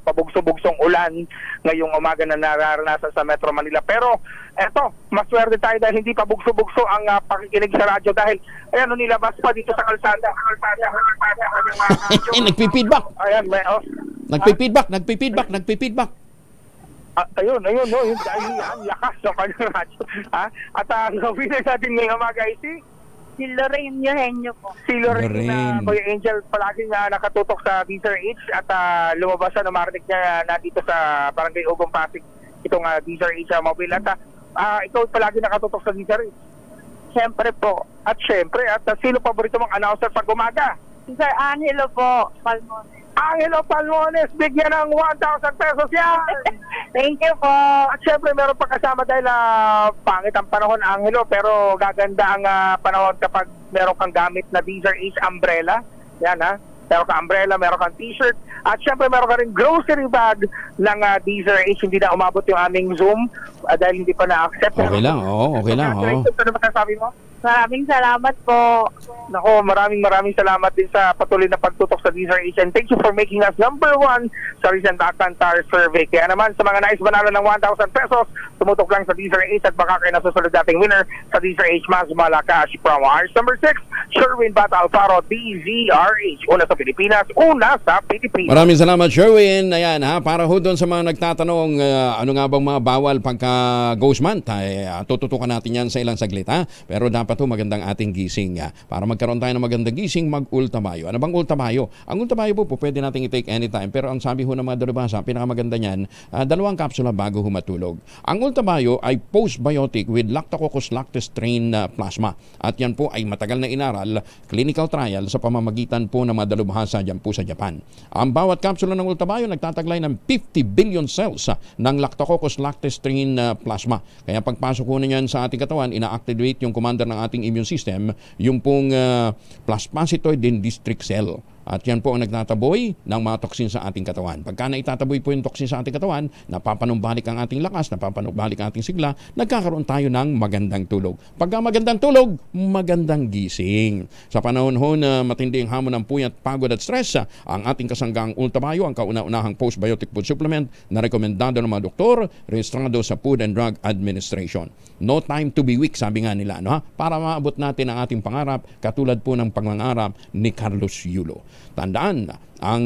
pabugso-bugsong ulan ngayong umaga na nararanasan sa Metro Manila. Pero eto, maswerte tayo dahil hindi pa bugso-bugso ang pakikinig sa radyo dahil ayan, nilabas pa dito sa kalsada. Nagpi-feedback. Ayan, Nagpi-feedback. Ayun, yung lakas ng kanyang radyo. At ang winner natin ngayong umaga ay si Lorraine Eugenio po. Si Lorraine na Kuya Angel palaging nakatutok sa DZRH at lumabas na umarinig niya na dito sa Barangay Ugong Pasig itong DZRH mobile. At ikaw palagi nakatutok sa DZRH. Siyempre po. At sino paborito mong announcer pag umaga? Si Sir Angelo po, Palmones. Angelo Palmones, bigyan ng 1,000 pesos yan! Thank you po! At syempre meron pa kasama dahil pangit ang panahon, Angelo, pero gaganda ang panahon kapag meron kang gamit na DZRH umbrella. Yan meron kang umbrella, meron kang t-shirt, at syempre meron ka rin grocery bag ng DZRH. Hindi na umabot yung aming Zoom dahil hindi pa na-accept. Okay lang. Ano masasabi mo? Maraming salamat po. Nako, maraming salamat din sa patuloy na pagtutok sa DZRH and thank you for making us #1 sa recent Akantar survey. Kaya naman sa mga nais manalo ng 1,000 pesos, tumutok lang sa DZRH at baka kayo nasusunod dating winner sa DZRH Mas Malakas Promo. Ours number 6, Sherwin Bata Alfaro, DZRH. Una sa Pilipinas, una sa Pilipinas. Maraming salamat Sherwin. Ayan para ho doon sa mga nagtatanong ano nga bang mga bawal pagka ghost month, tututukan natin yan sa ilang saglit pero dapat ho magandang ating gising para magkaroon tayo ng magandang gising, mag-ultamayo. Ano bang ultamayo? Ang ultamayo po pwede nating i-take anytime, pero ang sabi ho ng mga dalubhasa, pinakamaganda niyan, 2 kapsula bago humatulog. Ang ultamayo ay postbiotic with Lactococcus lactis strain plasma. At yan po ay matagal na inaral, clinical trial sa pamamagitan po ng mga dalubhasa dyan po sa Japan. Ang bawat kapsula ng ultamayo nagtataglay ng 50 billion cells ng Lactococcus lactis strain plasma. Kaya pagpasok ko na yan sa ating katawan, ina-activate yung commander ng ating immune system, yung pong plasmacytoid district cell. At yan po ang nagtataboy ng mga toksin sa ating katawan. Pagka naitataboy po yung toksin sa ating katawan, napapanumbalik ang ating lakas, napapanumbalik ang ating sigla, nagkakaroon tayo ng magandang tulog. Pagka magandang tulog, magandang gising. Sa panahon ho na matindi ang hamon ng puyat, pagod at stress, ang ating kasanggang ultamayo, ang kauna-unahang postbiotic food supplement na rekomendado ng mga doktor, rehistrado sa Food and Drug Administration. No time to be weak, sabi nga nila, para maabot natin ang ating pangarap, katulad po ng pangangarap ni Carlos Yulo. Tandaan, ang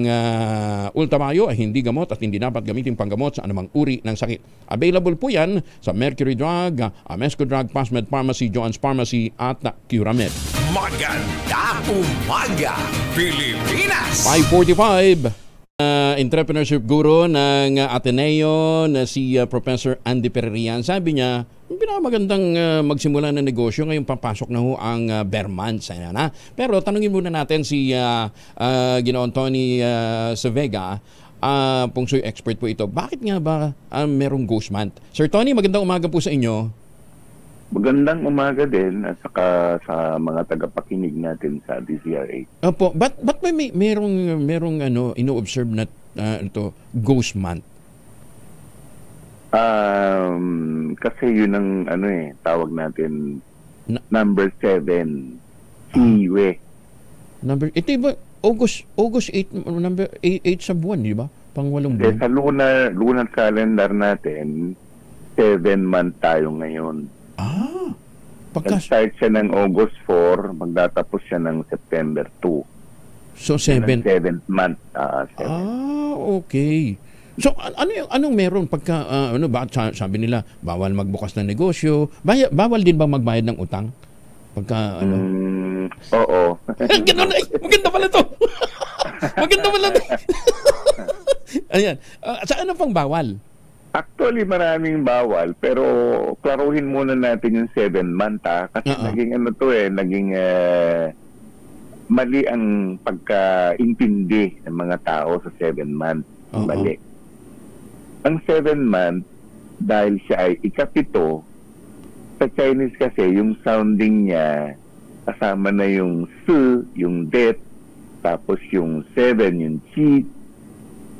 ultamayo ay hindi gamot at hindi dapat gamitin panggamot sa anumang uri ng sakit. Available po yan sa Mercury Drug, Amesco Drug, Pasmed Pharmacy, Joann's Pharmacy at Curamed. Maganda umaga, Pilipinas! 5:45. Entrepreneurship guru ng Ateneo na si Professor Andy Pererian. Sabi niya, pinakamagandang magsimula ng negosyo ngayong papasok na ho ang bear months. Pero tanungin muna natin si Ginoong Tony Sevega, feng shui expert po ito. Bakit nga ba merong ghost month? Sir Tony, magandang umaga po sa inyo. Magandang umaga din at saka sa mga tagapakinig natin sa DZRH. Opo, ba't merong ino-observe na ito Ghost Month? Kasi yun ang tawag natin number 7, Siwe. Ito ba August 8, number 8 sa buwan, di ba? Pang-8 buwan. Sa lunar calendar natin, 7 month tayo ngayon. Nag-start siya ng August 4, magtatapos siya ng September 2. So 7th month. 7. Okay. So anong meron pagka sabi nila bawal magbukas ng negosyo, bawal din ba magbayad ng utang? Pagka oo. Ganun maganda pala to. Maganda pala to. Ayan. Sa ano pang bawal? Actually, maraming bawal, pero klaruhin muna natin yung 7 month kasi naging naging mali ang pagkaintindi ng mga tao sa 7 month. Mali. Ang 7 month, dahil siya ay ikapito, sa Chinese kasi yung sounding niya, kasama na yung su, yung det, tapos yung 7, yung chi,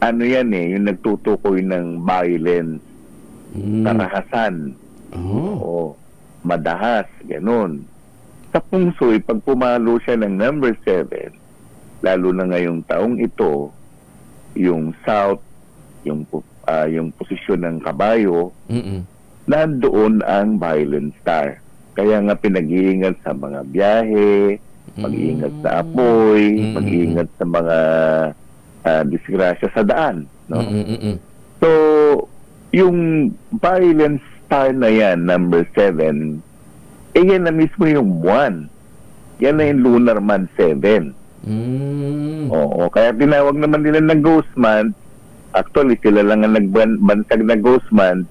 yung nagtutukoy ng violence, karahasan, madahas, ganun. Sa Feng Shui, pag pumalo siya ng number 7, lalo na ngayong taong ito, yung south, yung posisyon ng kabayo, nandoon ang violent star. Kaya nga pinag-iingat sa mga biyahe, mag-iingat sa apoy, mag-iingat sa mga disgrasya sa daan, no? So, yung violence star na yan, number 7, yan na mismo yung buwan. Yan na yung lunar month 7. Oo, kaya tinawag naman nila na ghost month. Actually, sila lang ang nagbansag na ghost month.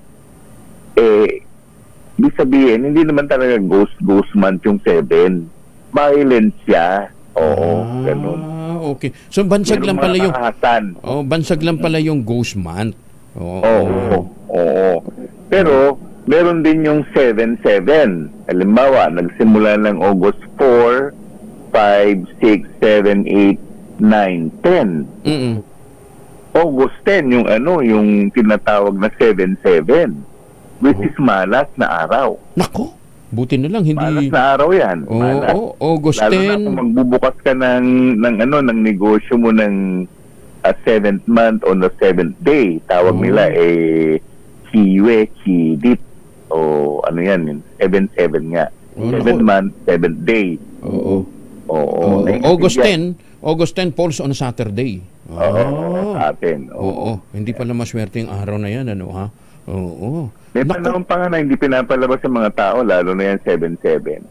Di sabihin, hindi naman talaga ghost month yung 7. Violence siya. Oo, ganun. Okay. So bansag lang pala yung bansag lang pala yung ghost month. Oo. Pero meron din yung 7-7. Halimbawa, nagsimula ng August 4, 5, 6, 7, 8, 9, 10. August 10 yung tinatawag na 7-7, which is malas na araw. Nako. Buti na lang hindi malas na araw 'yan. August 10. Lalo na kung magbubukas ka ng negosyo mo ng 7th month on the 7th day, tawag nila Kiwe, Kidit. O 7-7 nga. 7th month, 7th day. August 10 falls on Saturday. Sa atin. Hindi pala maswerte yung araw na yan, ha? May panahon pa nga na hindi pinapalabas sa mga tao, lalo na yan 7-7.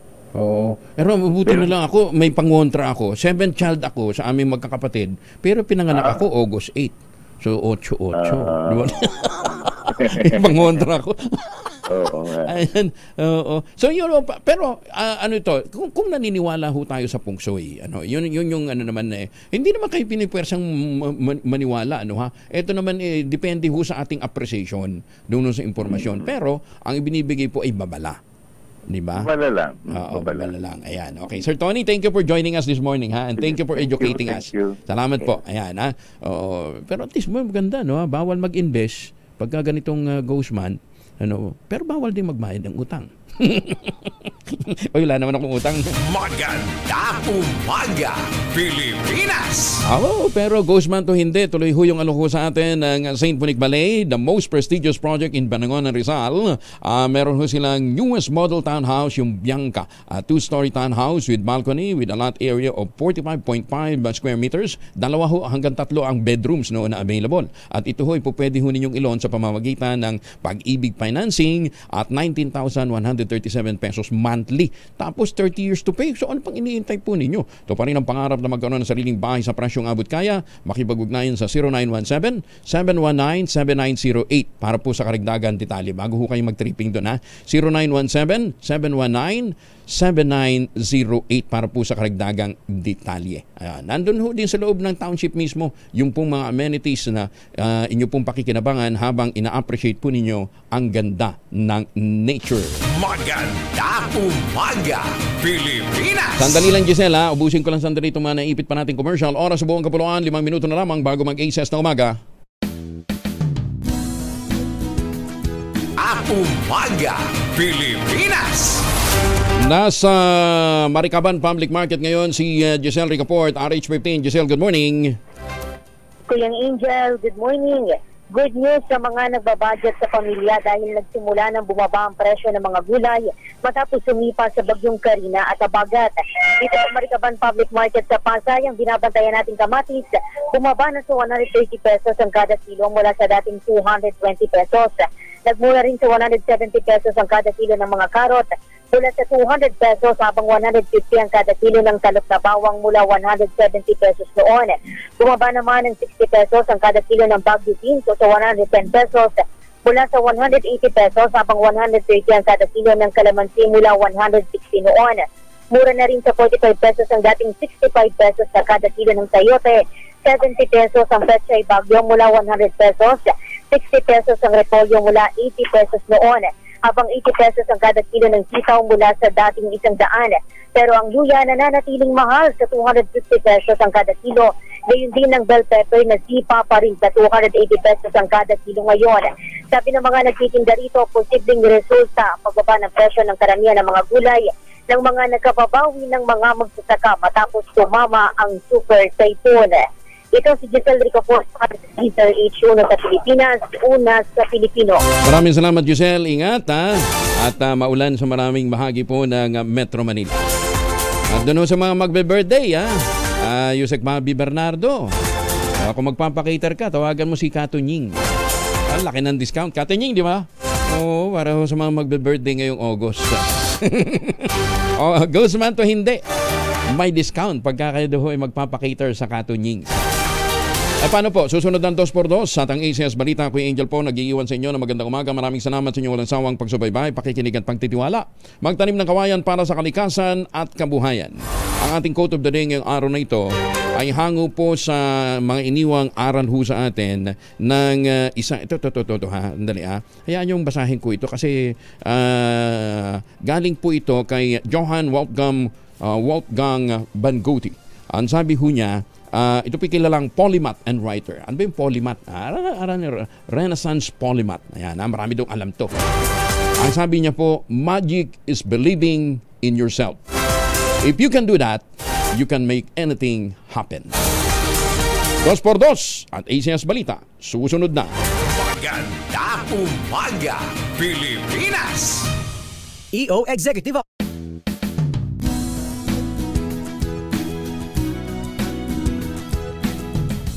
Pero mabuti na lang ako, may pangontra ako. 7th child ako sa aming magkakapatid, pero pinanganak ako August 8. So 8-8. Diba? Pangontra ako. Ayan. So pero ito, kung naniniwala ho tayo sa Feng Shui, yun yung naman hindi naman kayo pinipwersang maniwala, Ito naman depende ho sa ating appreciation doon sa impormasyon. Pero ang ibinibigay po ay babala. Di ba? Babala lang. Babala lang. Ayan. Okay. Sir Tony, thank you for joining us this morning, and thank you for educating us. Salamat po. Ayan, pero at least maganda, bawal mag-invest pagka ganitong ghost month. Pero bawal din magbayad ng utang. Wala naman akong utang. Maganda umaga, Pilipinas! Pero ghost month o hindi, tuloy ho yung ko sa atin ng St. Boniface Ballet, the most prestigious project in Banangon, Rizal. Meron ho silang newest model townhouse, yung Bianca. 2-story townhouse with balcony with a lot area of 45.5 square meters. 2 hanggang 3 ang bedrooms na available. At ito ho, pwede ho ninyong ilon sa pamamagitan ng Pag-ibig Financing at 19,137 pesos monthly. Tapos 30 years to pay. So ano pang iniintay po ninyo? Ito pa rin ang pangarap na magkaroon ng sariling bahay sa prasyong abot kaya. Makipag-ugnayan sa 0917-719-7908 para po sa karagdagan detalye. Bago ho kayo mag-tripping doon, 0917-719-7908 para po sa karagdagang detalye. Nandun ho din sa loob ng township mismo yung pong mga amenities na inyo pong pakikinabangan habang ina-appreciate po ninyo ang ganda ng nature. Magandang umaga, Pilipinas! Sandali lang, Giselle, ha? Ubusin ko lang sandali itong mga naipit pa nating commercial. Oras sa buong kapuluan, 5 minuto na lamang bago mag-ACS na umaga. Umaga, Pilipinas! Nasa Maricaban Public Market ngayon si Giselle Ricaport, RH15. Giselle, good morning. Kuyang Angel, good morning. Good news sa mga nagbabudget sa pamilya dahil nagsimula ng bumaba ang presyo ng mga gulay matapos sumipa sa bagyong Karina at Abagat. Dito sa Maricaban Public Market sa Pasay, ang binabantayan nating kamatis, bumaba na sa 130 pesos ang kada kilo mula sa dating 220 pesos. Nagmula rin sa 170 pesos ang kada kilo ng mga karot mula sa 200 pesos habang 150 ang kada kilo ng talok na bawang mula 170 pesos noon. Bumaba naman ng 60 pesos ang kada kilo ng bagyo beans o sa 110 pesos mula sa 180 pesos habang 130 ang kada kilo ng kalamansi mula 160 noon. Mura na rin sa 45 pesos ang dating 65 pesos sa kada kilo ng sayote. 70 pesos ang pechay bagyo mula 100 pesos. 60 pesos ang repolyo mula 80 pesos noon, habang 80 pesos ang kada kilo ng sitaw mula sa dating 100. Pero ang luya nananatiling mahal sa 250 pesos ang kada kilo. Gayon din ng bell pepper na sipa pa rin sa 280 pesos ang kada kilo ngayon. Sabi ng mga nagtitinda rito, posibleng resulta ang pagbaba ng presyo ng karamihan ng mga gulay ng mga nagkababawi ng mga magsasaka matapos tumama ang super typhoon. Ito si Giselle Ricaport, H1 sa Pilipinas, una sa Pilipino. Maraming salamat, Giselle. Ingat, ha? At maulan sa maraming bahagi po ng Metro Manila. At doon sa mga magbe-birthday, ha? Yusek Bobby Bernardo. Kung magpapakater ka, tawagan mo si Katunying. Ang laki ng discount. Katunying, di ba? Oo, para sa mga magbe-birthday ngayong August. Goes man to hindi. May discount pagka kayo doon ay magpapakater sa Katunying. Paano po? Susunod ng 2x2 sa atang ACS Balita. Kuya Angel po, nag-iiwan sa inyo na magandang umaga. Maraming salamat sa inyo walang sawang pagsubaybay, pakikinig at pagtitiwala. Magtanim ng kawayan para sa kalikasan at kabuhayan. Ang ating quote of the day ngayong araw na ito ay hango po sa mga iniwang aral ho sa atin ng isa. Ito ha. Andali ha. Hayaan yung basahin ko ito kasi galing po ito kay Johann Wolfgang Van Goethe. Ang sabi ho niya, ito po kilalang polymath and writer. Ano ba yung polymath? Renaissance polymath. Ayan, marami doon alam to. Ang sabi niya po, magic is believing in yourself. If you can do that, you can make anything happen. 2x2 at ACS Balita. Susunod na. Magandang umaga, Pilipinas! EO Executive